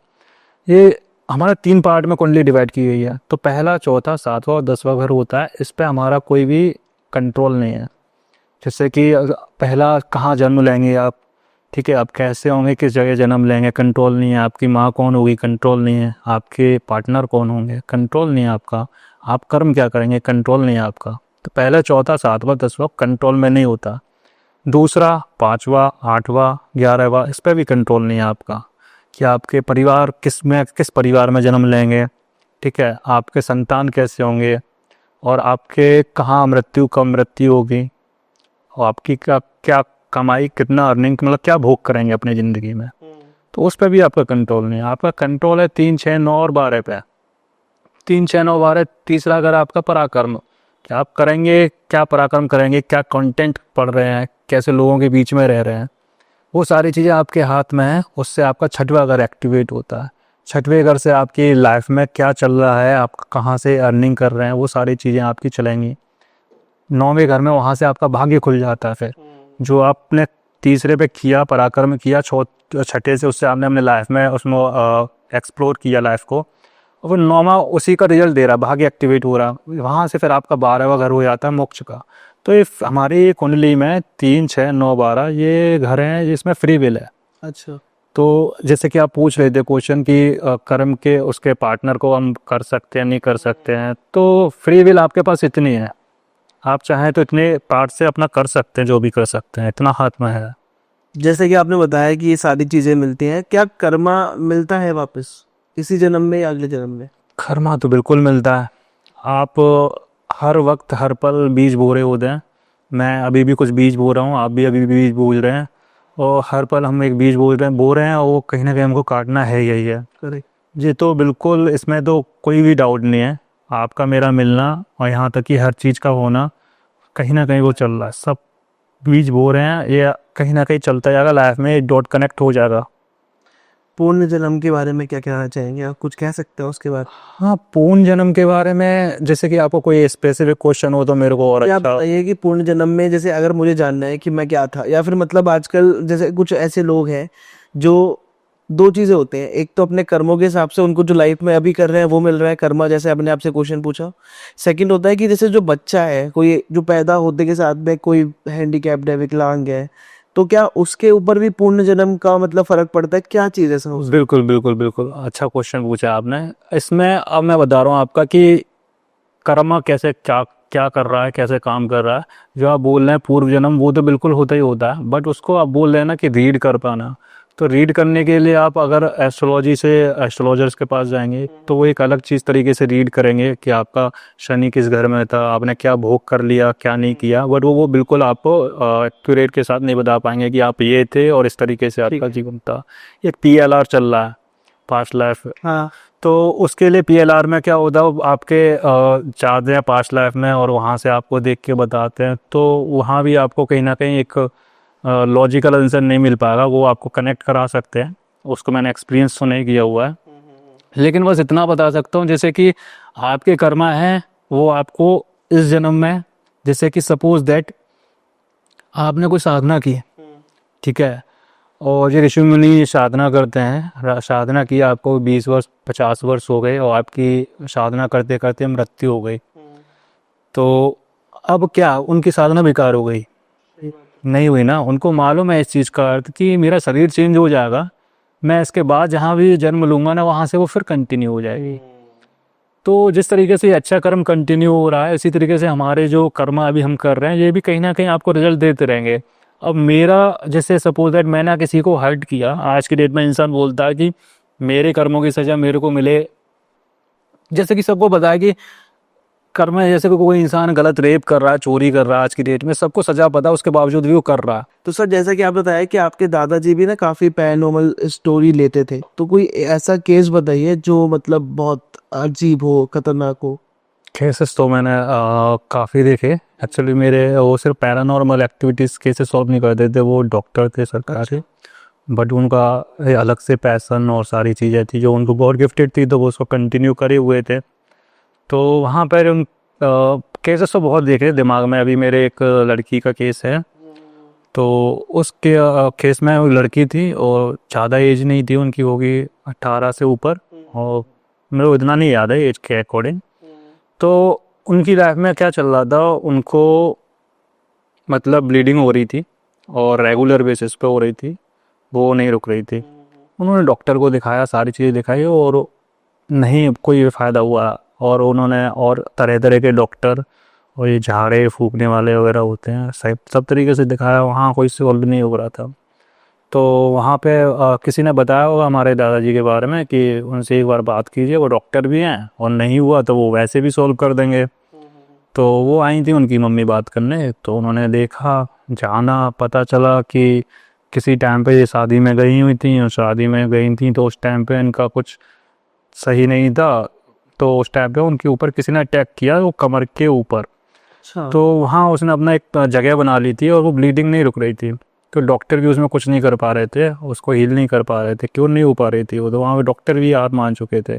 A: ये हमारा 3 पार्ट में कुंडली डिवाइड की गई है। तो पहला, चौथा, 7वां और 10वां घर होता है, इस पे हमारा कोई भी कंट्रोल नहीं है। जैसे कि पहला कहाँ जन्म लेंगे आप, ठीक है, आप कैसे होंगे, किस जगह जन्म लेंगे, कंट्रोल नहीं है। आपकी माँ कौन होगी, कंट्रोल नहीं है। आपके पार्टनर कौन होंगे, कंट्रोल नहीं है आपका। आप कर्म क्या करेंगे, कंट्रोल नहीं है आपका। तो पहला, चौथा, 7वां, 10वां कंट्रोल में नहीं होता। दूसरा, 5वां, 8वां, 11वां, इस पर भी कंट्रोल नहीं है आपका कि आपके परिवार किस परिवार में जन्म लेंगे, ठीक है, आपके संतान कैसे होंगे, और आपके कहाँ मृत्यु, कब मृत्यु होगी, और आपकी क्या कमाई, कितना अर्निंग, मतलब क्या भोग करेंगे अपनी ज़िंदगी में। तो उस पर भी आपका कंट्रोल नहीं है। आपका कंट्रोल है 3, 6, 9 और 12 पे। 3, 6, 9, 12। तीसरा अगर आपका पराक्रम, क्या आप करेंगे, क्या पराक्रम करेंगे, क्या कंटेंट पढ़ रहे हैं, कैसे लोगों के बीच में रह रहे हैं, वो सारी चीज़ें आपके हाथ में हैं। उससे आपका 6वां घर एक्टिवेट होता है। 6वें घर से आपकी लाइफ में क्या चल रहा है, आप कहाँ से अर्निंग कर रहे हैं, वो सारी चीज़ें आपकी चलेंगी। 9वें घर में वहाँ से आपका भाग्य खुल जाता है। फिर जो आपने तीसरे पे किया, पराक्रम किया, 6ठे से उससे आपने अपने लाइफ में उसमें एक्सप्लोर किया लाइफ को, और फिर 9वां उसी का रिजल्ट दे रहा, भाग्य एक्टिवेट हो रहा। वहाँ से फिर आपका 12वां घर हो जाता है मोक्ष का। तो ये हमारी कुंडली में 3, 6, 9, 12 ये घर हैं जिसमें फ्री विल है।
B: अच्छा।
A: तो जैसे कि आप पूछ रहे थे क्वेश्चन कि कर्म के उसके पार्टनर को हम कर सकते हैं, नहीं कर सकते हैं, तो फ्री विल आपके पास इतनी है, आप चाहें तो इतने पार्ट से अपना कर सकते हैं, जो भी कर सकते हैं, इतना हाथ में है।
B: जैसे कि आपने बताया कि ये सारी चीजें मिलती हैं, क्या कर्मा मिलता है वापस इसी जन्म में या अगले जन्म में?
A: कर्मा तो बिल्कुल मिलता है। आप हर वक्त हर पल बीज बो रहे होते हैं। मैं अभी भी कुछ बीज बो रहा हूँ, आप भी अभी भी बीज बो रहे हैं, और हर पल हम एक बीज बो रहे हैं, और वो कहीं ना कहीं हमको काटना है, यही है।
B: करेक्ट।
A: जी, तो बिल्कुल इसमें तो कोई भी डाउट नहीं है। आपका मेरा मिलना और यहाँ तक कि हर चीज़ का होना, कहीं ना कहीं वो चल रहा है। सब बीज बो रहे हैं, ये कहीं ना कहीं चलता जाएगा, लाइफ में डॉट कनेक्ट हो जाएगा।
B: पूर्ण जन्म के बारे में क्या कहना चाहेंगे आप, कुछ कह सकते हो उसके बारे में?
A: हाँ, पूर्ण जन्म के बारे में जैसे कि आपको कोई स्पेसिफिक क्वेश्चन हो तो मेरे को और
B: क्या
A: अच्छा।
B: बताइए कि पूर्ण जन्म में जैसे अगर मुझे जानना है कि मैं क्या था, या फिर मतलब आजकल जैसे कुछ ऐसे लोग हैं जो 2 चीजें होते हैं, एक तो अपने कर्मों के हिसाब से उनको जो लाइफ में अभी कर रहे हैं वो मिल रहा है कर्मा, जैसे आपने आपसे क्वेश्चन पूछा। सेकंड होता है कि जैसे जो बच्चा है, कोई जो पैदा होते के साथ में कोई हैंडीकैप्ड है, विकलांग है, तो क्या उसके ऊपर भी पूर्ण जन्म का मतलब फर्क पड़ता है? क्या चीज है सर?
A: बिल्कुल बिल्कुल बिल्कुल, अच्छा क्वेश्चन पूछा आपने। इसमें अब मैं बता रहा हूँ आपका कि कर्म कैसे क्या क्या कर रहा है, कैसे काम कर रहा है। जो आप बोल रहे हैं पूर्व जन्म, वो तो बिल्कुल होता ही होता है, बट उसको आप बोल रहे हैं ना कि रीड कर पाना, तो रीड करने के लिए आप अगर एस्ट्रोलॉजी से एस्ट्रोलॉजर्स के पास जाएंगे तो वो एक अलग चीज़ तरीके से रीड करेंगे कि आपका शनि किस घर में था, आपने क्या भोग कर लिया क्या नहीं किया, बट वो बिल्कुल आपको एक्यूरेट के साथ नहीं बता पाएंगे कि आप ये थे और इस तरीके से आपका जीवन था। एक PLR चल रहा है, पास्ट लाइफ।
B: हाँ।
A: तो उसके लिए PLR में क्या होता है, आपके जाते हैं पास्ट लाइफ में और वहाँ से आपको देख के बताते हैं, तो वहाँ भी आपको कहीं ना कहीं एक लॉजिकल आंसर नहीं मिल पाएगा, वो आपको कनेक्ट करा सकते हैं। उसको मैंने एक्सपीरियंस तो नहीं किया हुआ है, लेकिन बस इतना बता सकता हूँ जैसे कि आपके कर्मा हैं वो आपको इस जन्म में, जैसे कि सपोज दैट आपने कोई साधना की, ठीक है, और ये ऋषि मुनि साधना करते हैं, साधना की, आपको 20 वर्ष 50 वर्ष हो गए और आपकी साधना करते करते मृत्यु हो गई, तो अब क्या उनकी साधना बेकार हो गई? नहीं हुई ना। उनको मालूम है इस चीज़ का अर्थ कि मेरा शरीर चेंज हो जाएगा, मैं इसके बाद जहाँ भी जन्म लूँगा ना वहाँ से वो फिर कंटिन्यू हो जाएगी। तो जिस तरीके से ये अच्छा कर्म कंटिन्यू हो रहा है, इसी तरीके से हमारे जो कर्म अभी हम कर रहे हैं ये भी कहीं ना कहीं आपको रिजल्ट देते रहेंगे। अब मेरा जैसे सपोज दैट मैंने किसी को हर्ट किया, आज की डेट में इंसान बोलता है कि मेरे कर्मों की सज़ा मेरे को मिले, जैसे कि सबको पता है कि कर्म है, जैसे कि कोई इंसान गलत रेप कर रहा है, चोरी कर रहा है, आज की डेट में सबको सजा पता है, उसके बावजूद भी वो कर रहा है।
B: तो सर जैसा कि आप बताया कि आपके दादाजी भी ना काफी पैरानॉर्मल स्टोरी लेते थे, तो कोई ऐसा केस बताइए जो मतलब बहुत अजीब हो, खतरनाक हो।
A: केसेस तो मैंने काफ़ी देखे एक्चुअली। मेरे वो सिर्फ पैरानॉर्मल एक्टिविटीज़ केसेस सॉल्व नहीं करते थे, वो डॉक्टर थे सरकारी, बट उनका अलग से पैसन और सारी चीज़ें थी जो उनको बहुत गिफ्टेड थी, तो वो उसको कंटिन्यू करे हुए थे। तो वहाँ पर उन केसेस तो बहुत देखे दिमाग में। अभी मेरे एक लड़की का केस है, तो उसके केस में वो लड़की थी और ज़्यादा एज नहीं थी उनकी, होगी 18 से ऊपर, और मेरे को इतना नहीं याद है एज के अकॉर्डिंग। तो उनकी लाइफ में क्या चल रहा था, उनको मतलब ब्लीडिंग हो रही थी और रेगुलर बेसिस पे हो रही थी, वो नहीं रुक रही थी। उन्होंने डॉक्टर को दिखाया, सारी चीज़ें दिखाई और नहीं कोई फ़ायदा हुआ, और उन्होंने और तरह तरह के डॉक्टर और ये झाड़े फूकने वाले वगैरह होते हैं, सब तरीके से दिखाया, वहाँ कोई सॉल्व नहीं हो रहा था। तो वहाँ पे किसी ने बताया होगा हमारे दादाजी के बारे में कि उनसे एक बार बात कीजिए, वो डॉक्टर भी हैं और नहीं हुआ तो वो वैसे भी सॉल्व कर देंगे। तो वो आई थी उनकी मम्मी बात करने, तो उन्होंने देखा, जाना, पता चला कि किसी टाइम पे ये शादी में गई हुई थी, और शादी में गई थी तो उस टाइम पे इनका कुछ सही नहीं था, तो उस टाइम पे उनके ऊपर किसी ने अटैक किया, वो कमर के ऊपर। तो वहाँ उसने अपना एक जगह बना ली थी और वो ब्लीडिंग नहीं रुक रही थी, तो डॉक्टर भी उसमें कुछ नहीं कर पा रहे थे, उसको हील नहीं कर पा रहे थे। क्यों नहीं हो पा रही थी वो, तो वहाँ पे डॉक्टर भी हार मान चुके थे,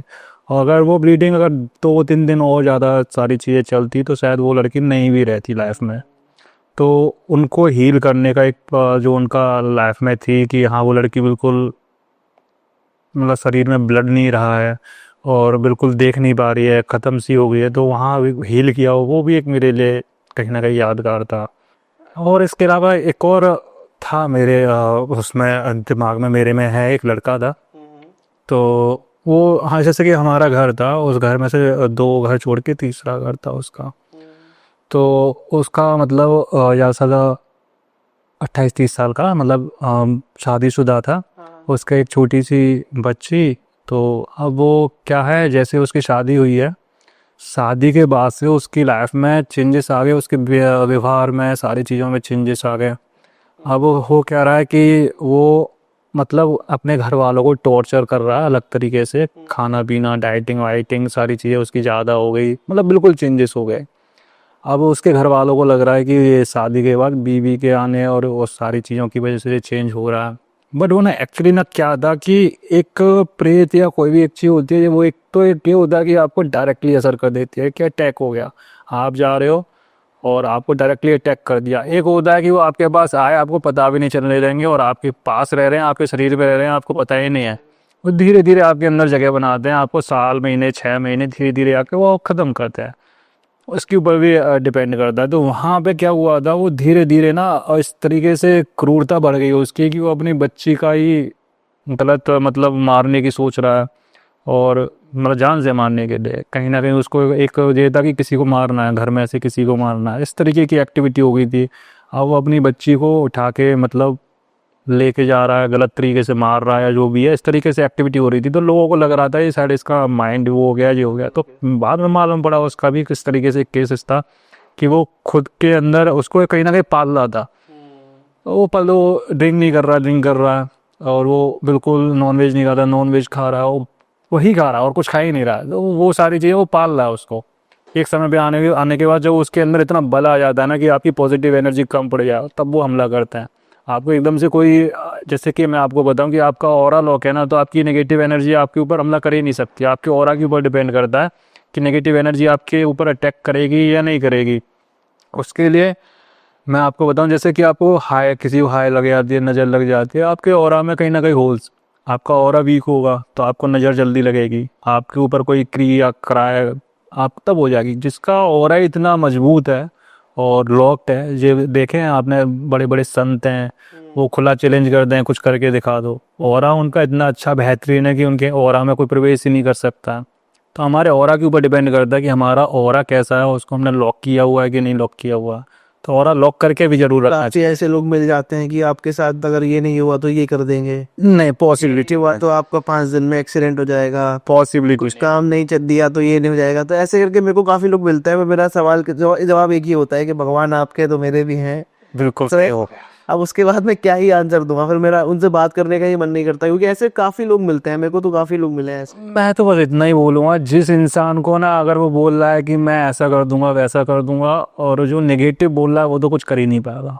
A: और अगर वो ब्लीडिंग अगर 2-3 दिन और ज़्यादा सारी चीज़ें चलती तो शायद वो लड़की नहीं भी रहती लाइफ में। तो उनको हील करने का एक जो उनका लाइफ में थी कि हाँ वो लड़की बिल्कुल मतलब शरीर में ब्लड नहीं रहा है और बिल्कुल देख नहीं पा रही है, ख़त्म सी हो गई है, तो वहाँ हील किया, वो भी एक मेरे लिए कहीं ना कहीं यादगार था। और इसके अलावा एक और था मेरे उसमें दिमाग में, मेरे में है एक लड़का था, तो वो हाँ जैसे कि हमारा घर था, उस घर में से 2 घर छोड़ के तीसरा घर था उसका। तो उसका मतलब या साला 28-30 साल का, मतलब शादीशुदा था, उसका एक छोटी सी बच्ची। तो अब वो क्या है, जैसे उसकी शादी हुई है, शादी के बाद से उसकी लाइफ में चेंजेस आ गए, उसके व्यवहार में सारी चीज़ों में चेंजेस आ गए। अब हो क्या रहा है कि वो मतलब अपने घर वालों को टॉर्चर कर रहा है अलग तरीके से, खाना पीना, डाइटिंग वाइटिंग सारी चीज़ें उसकी ज़्यादा हो गई, मतलब बिल्कुल चेंजेस हो गए। अब उसके घर वालों को लग रहा है कि ये शादी के बाद बीवी के आने और वो सारी चीज़ों की वजह से चेंज हो रहा है, बट वो ना एक्चुअली ना क्या था कि एक प्रेत या कोई भी एक चीज़ होती है, वो एक तो एक ये होता है कि आपको डायरेक्टली असर कर देती है कि अटैक हो गया, आप जा रहे हो और आपको डायरेक्टली अटैक कर दिया। एक होता है कि वो आपके पास आए, आपको पता भी नहीं चलने देंगे और आपके पास रह रहे हैं, आपके शरीर में रह रहे हैं, आपको पता ही नहीं है, वो धीरे धीरे आपके अंदर जगह बनाते हैं, आपको साल महीने 6 महीने धीरे धीरे आके वो ख़त्म करते हैं। उसके ऊपर भी डिपेंड करता है। तो वहाँ पे क्या हुआ था, वो धीरे धीरे ना इस तरीके से क्रूरता बढ़ गई उसकी कि वो अपनी बच्ची का ही गलत मतलब मारने की सोच रहा है, और मतलब जान से मारने के लिए कहीं ना कहीं उसको एक ये था कि किसी को मारना है, घर में से किसी को मारना है, इस तरीके की एक्टिविटी हो गई थी। अब वो अपनी बच्ची को उठा के मतलब लेके जा रहा है, गलत तरीके से मार रहा है या जो भी है, इस तरीके से एक्टिविटी हो रही थी। तो लोगों को लग रहा था ये शायद इसका माइंड वो हो गया, ये हो गया। तो बाद में मालूम पड़ा उसका भी किस तरीके से केसेस था कि वो खुद के अंदर उसको कहीं ना कहीं पाल रहा था। तो वो ड्रिंक नहीं कर रहा, ड्रिंक कर रहा है, और वो बिल्कुल नॉनवेज नहीं खाता, नॉनवेज खा रहा है, वो वही खा रहा है और कुछ खा ही नहीं रहा है। तो वो सारी चीज़ें वो पाल रहा है उसको। एक समय पे आने के बाद जब उसके अंदर इतना बल आ जाता है ना कि आपकी पॉजिटिव एनर्जी कम पड़ जाए, तब वो हमला करते हैं आपको एकदम से। कोई जैसे कि मैं आपको बताऊं कि आपका ऑरा लॉक है ना, तो आपकी नेगेटिव एनर्जी आपके ऊपर हमला कर ही नहीं सकती। आपके ऑरा के ऊपर डिपेंड करता है कि नेगेटिव एनर्जी आपके ऊपर अटैक करेगी या नहीं करेगी। उसके लिए मैं आपको बताऊं, जैसे कि आपको किसी को हाई लग जाती है, नज़र लग जाती है, आपके ऑरा में कहीं ना कहीं होल्स, आपका ऑरा वीक होगा तो आपको नज़र जल्दी लगेगी, आपके ऊपर कोई क्रिया कराए आप तब हो जाएगी। जिसका ऑरा इतना मजबूत है और लॉक्ड है, ये देखे हैं आपने, बड़े बड़े संत हैं, वो खुला चैलेंज करते हैं कुछ करके दिखा दो। ऑरा उनका इतना अच्छा बेहतरीन है कि उनके ऑरा में कोई प्रवेश ही नहीं कर सकता। तो हमारे ऑरा के ऊपर डिपेंड करता है कि हमारा ऑरा कैसा है, उसको हमने लॉक किया हुआ है कि नहीं लॉक किया हुआ। तो ऑरा लॉक करके भी जरूर रखना
B: काफी ऐसे लोग मिल जाते हैं कि आपके साथ अगर ये नहीं हुआ तो ये कर देंगे,
A: चाहिए। नहीं, पॉसिबिलिटी
B: हुआ तो आपका 5 दिन में एक्सीडेंट हो जाएगा,
A: पॉसिबिलिटी
B: कुछ काम नहीं चल दिया तो ये नहीं हो जाएगा। तो ऐसे करके मेरे को काफी लोग मिलते हैं। मेरा सवाल जवाब एक ही होता है कि भगवान आपके तो मेरे भी हैं।
A: बिल्कुल
B: तो
A: सही हो गया।
B: अब उसके बाद मैं क्या ही आंसर दूंगा, फिर मेरा उनसे बात करने का ही मन नहीं करता, क्योंकि ऐसे काफी लोग मिलते हैं। मेरे को तो काफी लोग मिले हैं ऐसे।
A: मैं तो बस इतना ही बोलूँगा, जिस इंसान को ना अगर वो बोल रहा है कि मैं ऐसा कर दूंगा वैसा कर दूंगा, और जो नेगेटिव बोल रहा है वो तो कुछ कर ही नहीं पाएगा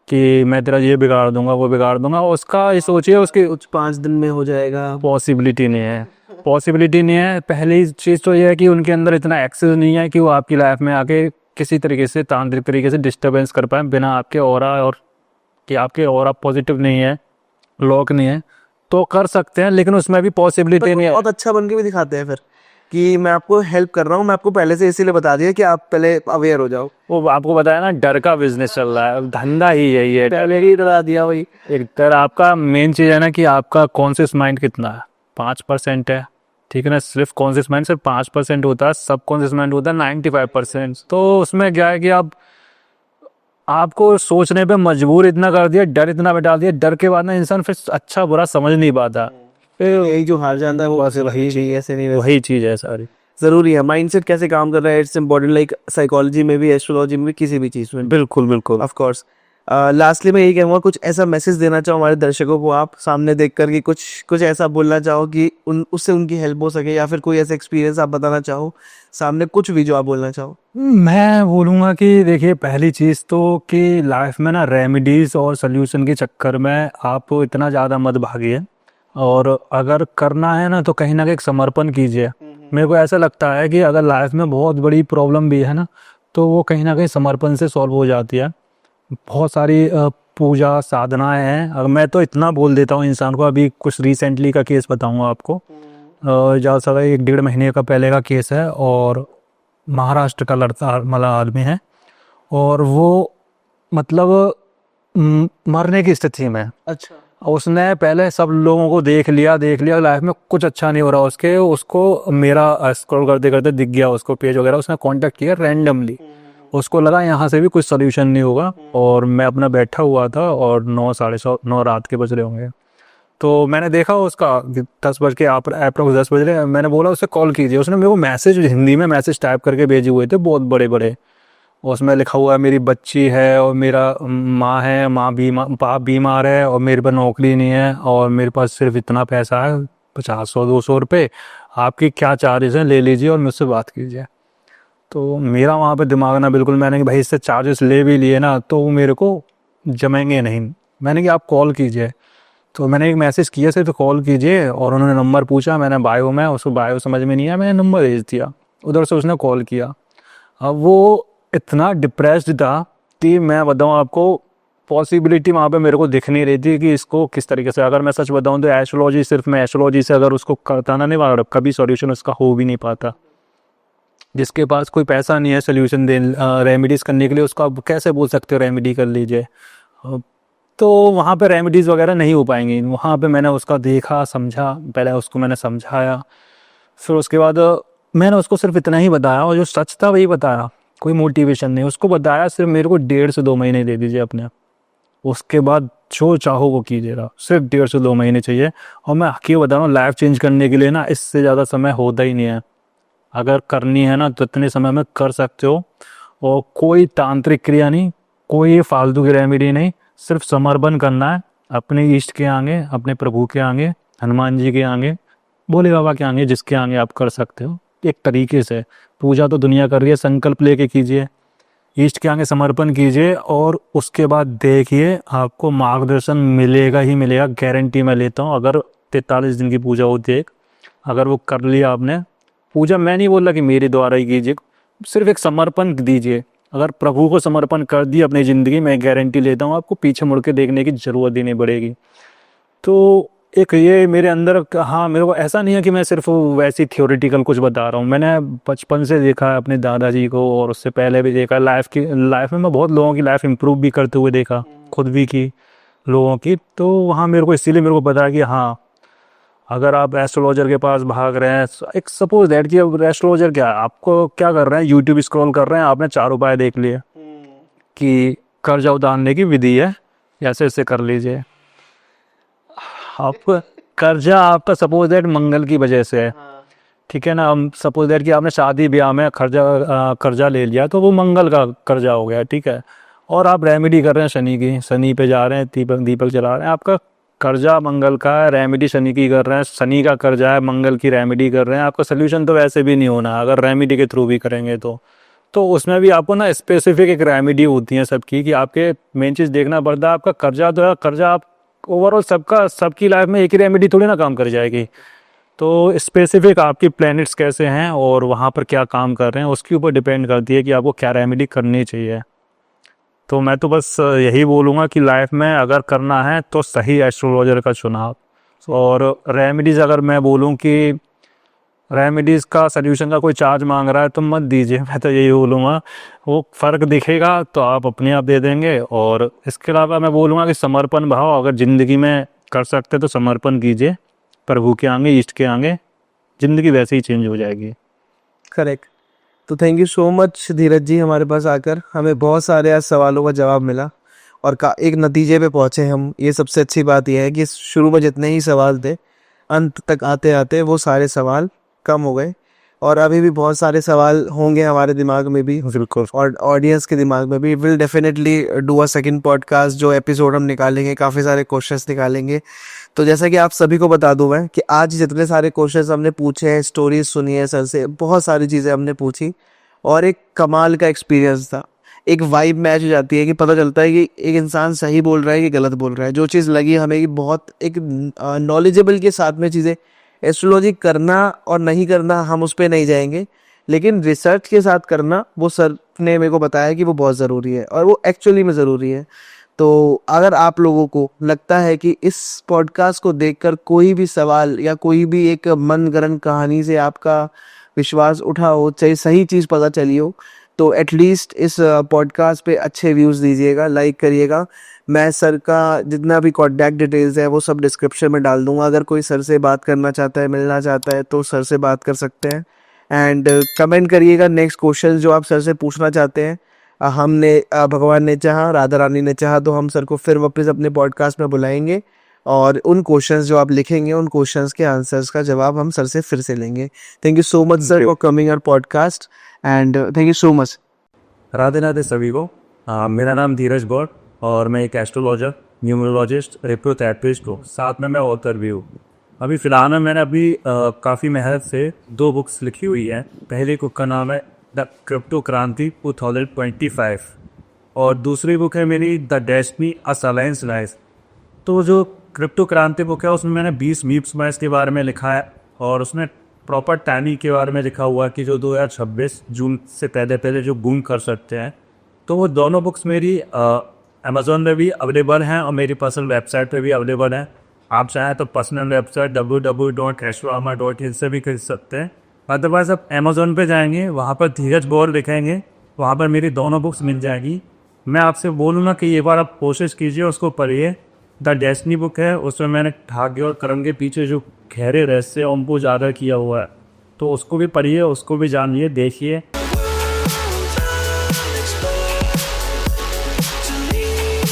A: कि मैं तेरा ये बिगाड़ दूंगा वो बिगाड़ दूंगा। उसका ये सोचिए, उसकी
B: कुछ 5 दिन में हो जाएगा,
A: पॉसिबिलिटी नहीं है, पॉसिबिलिटी नहीं है। पहली चीज़ तो ये है कि उनके अंदर इतना एक्सेस नहीं है कि वो आपकी लाइफ में आके किसी तरीके से तांत्रिक तरीके से डिस्टर्बेंस कर पाए बिना आपके ऑरा, और कि आपके ऑरा पॉजिटिव नहीं है, लॉक नहीं है, तो कर सकते हैं, लेकिन उसमें भी पॉसिबिलिटी नहीं है।
B: बहुत अच्छा बन के भी दिखाते हैं फिर कि मैं आपको हेल्प कर रहा हूँ। मैं आपको पहले से इसीलिए बता दिया कि आप पहले अवेयर हो जाओ।
A: वो आपको बताया ना, डर का बिजनेस चल रहा है, धंधा ही यही है।
B: पहले ही डरा दिया वही।
A: एक डर, आपका मेन चीज़ है ना कि आपका कॉन्शियस माइंड कितना है, 5% है, ठीक है ना। सिर्फ कॉन्शियस माइंड सिर्फ 5% होता है, सब कॉन्शियस माइंड होता है 95%। तो उसमें क्या है कि आपको सोचने पे मजबूर इतना कर दिया, डर इतना बैठा दिया, डर के बाद ना इंसान फिर अच्छा बुरा समझ नहीं पाता। फिर
B: यही जो हार जाता है वो बस वही चाहिए, ऐसे नहीं वैसे।
A: वही चीज़ है सारी।
B: जरूरी है माइंडसेट कैसे काम कर रहा है, इट्स इम्पोर्टेंट, लाइक साइकोलॉजी में भी, एस्ट्रोलॉजी में भी, किसी भी चीज में।
A: बिल्कुल बिल्कुल।
B: Of course. लास्टली मैं यही कहूँगा, कुछ ऐसा मैसेज देना चाहो हमारे दर्शकों को आप सामने देख कर, कि कुछ कुछ ऐसा बोलना चाहो कि उससे उनकी हेल्प हो सके, या फिर कोई ऐसा एक्सपीरियंस आप बताना चाहो सामने, कुछ भी जो आप बोलना चाहो।
A: मैं बोलूँगा कि देखिए, पहली चीज़ तो कि लाइफ में ना रेमेडीज़ और सोल्यूशन के चक्कर में आप इतना ज़्यादा मत भागिए, और अगर करना है ना तो कहीं ना कहीं समर्पण कीजिए। मेरे को ऐसा लगता है कि अगर लाइफ में बहुत बड़ी प्रॉब्लम भी है ना, तो वो कहीं ना कहीं समर्पण से सॉल्व हो जाती है। बहुत सारी पूजा साधनाएं हैं। अगर मैं तो इतना बोल देता हूँ इंसान को, अभी कुछ रिसेंटली का केस बताऊँगा आपको। ज़्यादा से ज़्यादा 1-1.5 महीने का पहले का केस है, और महाराष्ट्र का लड़का मतलब आदमी है, और वो मतलब मरने की स्थिति में।
B: अच्छा।
A: उसने पहले सब लोगों को देख लिया, लाइफ में कुछ अच्छा नहीं हो रहा उसको मेरा स्क्रॉल करते करते दिख गया उसको पेज वगैरह, उसने कांटेक्ट किया रैंडमली। उसको लगा यहाँ से भी कुछ सोल्यूशन नहीं होगा, और मैं अपना बैठा हुआ था, और 9 रात के बज रहे होंगे। तो मैंने देखा उसका 10 बज के अप्रॉक्स 10 बज रहे, मैंने बोला उससे कॉल कीजिए। उसने मेरे को मैसेज हिंदी में मैसेज टाइप करके भेजे हुए थे बहुत बड़े बड़े। उसमें लिखा हुआ है मेरी बच्ची है, और मेरा माँ है, बाप बीमार है, और मेरे पास नौकरी नहीं है, और मेरे पास सिर्फ इतना पैसा है 50-100-200 रुपये, आपकी क्या चार्जेस हैं ले लीजिए और मुझसे बात कीजिए। तो मेरा वहाँ पे दिमाग ना बिल्कुल, मैंने कि भाई इससे चार्जेस ले भी लिए ना तो वो मेरे को जमेंगे नहीं। मैंने कि आप कॉल कीजिए। तो मैंने एक मैसेज किया, सिर्फ कॉल कीजिए, और उन्होंने नंबर पूछा, मैंने बायो में, उसको बायो समझ में नहीं आया, मैंने नंबर भेज दिया, उधर से उसने कॉल किया। अब वो इतना डिप्रेस्ड था कि मैं बताऊँ आपको, पॉसिबिलिटी वहाँ पे मेरे को दिख नहीं रही थी कि इसको किस तरीके से, अगर मैं सच बताऊँ तो एस्ट्रोलॉजी, सिर्फ मैं एस्ट्रोलॉजी से अगर उसको करता ना, नहीं कभी सॉल्यूशन उसका हो भी नहीं पाता। जिसके पास कोई पैसा नहीं है सोल्यूशन रेमेडीज़ करने के लिए, उसको आप कैसे बोल सकते हो रेमेडी कर लीजिए। तो वहाँ पे रेमेडीज़ वगैरह नहीं हो पाएंगी। वहाँ पे मैंने उसका देखा, समझा, पहले उसको मैंने समझाया, फिर उसके बाद मैंने उसको सिर्फ इतना ही बताया और जो सच था वही बताया, कोई मोटिवेशन नहीं। उसको बताया सिर्फ मेरे को 1.5 से 2 महीने दे दीजिए अपने, उसके बाद जो चाहो वो कीजिएगा, सिर्फ 1.5 से 2 महीने चाहिए। और मैं हकीकत बता रहा हूँ, लाइफ चेंज करने के लिए ना इससे ज़्यादा समय होता ही नहीं है। अगर करनी है ना तो इतने समय में कर सकते हो। और कोई तांत्रिक क्रिया नहीं, कोई फालतू की रेमेडी नहीं, सिर्फ समर्पण करना है अपने इष्ट के आगे, अपने प्रभु के आगे, हनुमान जी के आगे, भोले बाबा के आगे, जिसके आगे आप कर सकते हो। एक तरीके से पूजा तो दुनिया कर रही है, संकल्प लेके कीजिए, इष्ट के आगे समर्पण कीजिए और उसके बाद देखिए आपको मार्गदर्शन मिलेगा ही मिलेगा, गारंटी मैं लेता हूँ। अगर 43 दिन की पूजा होती है एक, अगर वो कर लिया आपने पूजा, मैं नहीं बोल रहा कि मेरे द्वारा ही कीजिए, सिर्फ एक समर्पण दीजिए। अगर प्रभु को समर्पण कर दिया अपनी ज़िंदगी, मैं गारंटी लेता हूँ आपको पीछे मुड़ के देखने की ज़रूरत ही नहीं पड़ेगी। तो एक ये मेरे अंदर, हाँ, मेरे को ऐसा नहीं है कि मैं सिर्फ वैसी थ्योरेटिकल कुछ बता रहा हूँ। मैंने बचपन से देखा है अपने दादाजी को, और उससे पहले भी देखा लाइफ में मैं बहुत लोगों की लाइफ इम्प्रूव भी करते हुए देखा, खुद भी की लोगों की। तो वहाँ मेरे को इसीलिए मेरे को पता है कि हाँ, अगर आप एस्ट्रोलॉजर के पास भाग रहे हैं, एक सपोज दैट कि अब एस्ट्रोलॉजर क्या, आपको क्या कर रहे हैं, यूट्यूब स्क्रॉल कर रहे हैं, आपने 4 उपाय देख लिए कि कर्जा उतारने की विधि है, ऐसे ऐसे कर लीजिए। आपको कर्जा आपका सपोज दैट मंगल की वजह से है, ठीक है ना। हम सपोज दैट कि आपने शादी ब्याह में कर्जा ले लिया, तो वो मंगल का कर्जा हो गया, ठीक है। और आप रेमेडी कर रहे हैं शनि की, शनि पे जा रहे हैं, दीपक जला रहे हैं, आपका कर्जा मंगल का है, रेमेडी शनि की कर रहे हैं, शनि का कर्जा है, मंगल की रेमेडी कर रहे हैं। आपका सोल्यूशन तो वैसे भी नहीं होना अगर रेमेडी के थ्रू भी करेंगे तो उसमें भी आपको ना स्पेसिफिक एक रेमेडी होती है सबकी, कि आपके मेन चीज़ देखना पड़ता है। आपका कर्जा तो है, कर्जा आप ओवरऑल सबकी लाइफ में एक ही रेमेडी थोड़ी ना काम कर जाएगी। तो स्पेसिफिक आपकी प्लैनेट्स कैसे हैं और वहाँ पर क्या काम कर रहे हैं, उसके ऊपर डिपेंड करती है कि आपको क्या रेमेडी करनी चाहिए। तो मैं तो बस यही बोलूँगा कि लाइफ में अगर करना है तो सही एस्ट्रोलॉजर का चुनाव। और रेमेडीज़, अगर मैं बोलूँ कि रेमेडीज़ का सोल्यूशन का कोई चार्ज मांग रहा है तो मत दीजिए, मैं तो यही बोलूँगा। वो फ़र्क दिखेगा तो आप अपने आप दे देंगे। और इसके अलावा मैं बोलूँगा कि समर्पण भाव अगर ज़िंदगी में कर सकते तो समर्पण कीजिए प्रभु के आगे, इष्ट के आगे, ज़िंदगी वैसे ही चेंज हो जाएगी।
B: करेक्ट। तो थैंक यू सो मच धीरज जी, हमारे पास आकर हमें बहुत सारे आज सवालों का जवाब मिला और एक नतीजे पे पहुँचे हम। ये सबसे अच्छी बात यह है कि शुरू में जितने ही सवाल थे, अंत तक आते आते वो सारे सवाल कम हो गए और अभी भी बहुत सारे सवाल होंगे हमारे दिमाग में भी
A: बिल्कुल।
B: और ऑडियंस के दिमाग में भी। Will definitely do a second podcast, जो एपिसोड हम निकालेंगे, काफ़ी सारे क्वेश्चंस निकालेंगे। तो जैसा कि आप सभी को बता दूं मैं कि आज जितने सारे क्वेश्चंस हमने पूछे हैं, स्टोरीज सुनी है सर से, बहुत सारी चीज़ें हमने पूछी और एक कमाल का एक्सपीरियंस था। एक वाइब मैच हो जाती है कि पता चलता है कि एक इंसान सही बोल रहा है कि गलत बोल रहा है। जो चीज़ लगी हमें कि बहुत एक नॉलेजेबल के साथ में चीज़ें, एस्ट्रोलॉजी करना और नहीं करना हम उस पर नहीं जाएंगे, लेकिन रिसर्च के साथ करना, वो सर ने मेरे को बताया कि वो बहुत ज़रूरी है और वो एक्चुअली में ज़रूरी है। तो अगर आप लोगों को लगता है कि इस पॉडकास्ट को देखकर कोई भी सवाल या कोई भी एक मनगढ़ंत कहानी से आपका विश्वास उठा हो, चाहे सही चीज़ पता चली हो, तो एटलीस्ट इस पॉडकास्ट पे अच्छे व्यूज़ दीजिएगा, लाइक करिएगा। मैं सर का जितना भी कॉन्टैक्ट डिटेल्स है वो सब डिस्क्रिप्शन में डाल दूंगा। अगर कोई सर से बात करना चाहता है, मिलना चाहता है, तो सर से बात कर सकते हैं। एंड कमेंट करिएगा नेक्स्ट क्वेश्चन जो आप सर से पूछना चाहते हैं। भगवान ने चाहा, राधा रानी ने चाहा, तो हम सर को फिर वापस अपने पॉडकास्ट में बुलाएंगे और उन क्वेश्चंस जो आप लिखेंगे, उन क्वेश्चंस के आंसर्स का जवाब हम सर से फिर से लेंगे। Thank you so much sir for coming our podcast and thank you so much.
A: Radhe Radhe सभी को। मेरा नाम धीरज गौड़ और मैं एक एस्ट्रोलॉजर, न्यूमरोलॉजिस्ट, रेप्योथेरेपिस्ट हूँ, साथ में मैं ऑथर भी हूँ। अभी फ़िलहाल में मैंने अभी काफ़ी मेहनत से 2 बुक्स लिखी हुई हैं। पहली बुक का नाम है द क्रिप्टो क्रांति 2025 और दूसरी बुक है मेरी the destiny a silence lies. तो जो क्रिप्टो क्रांति बुक है उसमें मैंने 20 मीप्स मैच के बारे में लिखा है और उसमें प्रॉपर टाइमिंग के बारे में लिखा हुआ है कि जो 2026 जून से पहले जो बूम कर सकते हैं। तो वो दोनों बुक्स मेरी अमेज़ॉन पे भी अवेलेबल हैं और मेरी पर्सनल वेबसाइट पे भी अवेलेबल है। आप चाहें तो पर्सनल वेबसाइट www.ashwarama.in से भी खरीद सकते हैं। अदरवाइज़ आप अमेज़ॉन पे जाएंगे, वहाँ पर धीरज गौड़ लिखेंगे, वहाँ पर मेरी दोनों बुक्स मिल जाएगी। मैं आपसे बोलूँगा कि ये बार आप कोशिश कीजिए, उसको पढ़िए। द डेस्टिनी बुक है, उसमें मैंने भाग्य और कर्म के पीछे जो गहरे रहस्य हैं उनको ज़्यादा किया हुआ है, तो उसको भी पढ़िए, उसको भी जानिए, देखिए।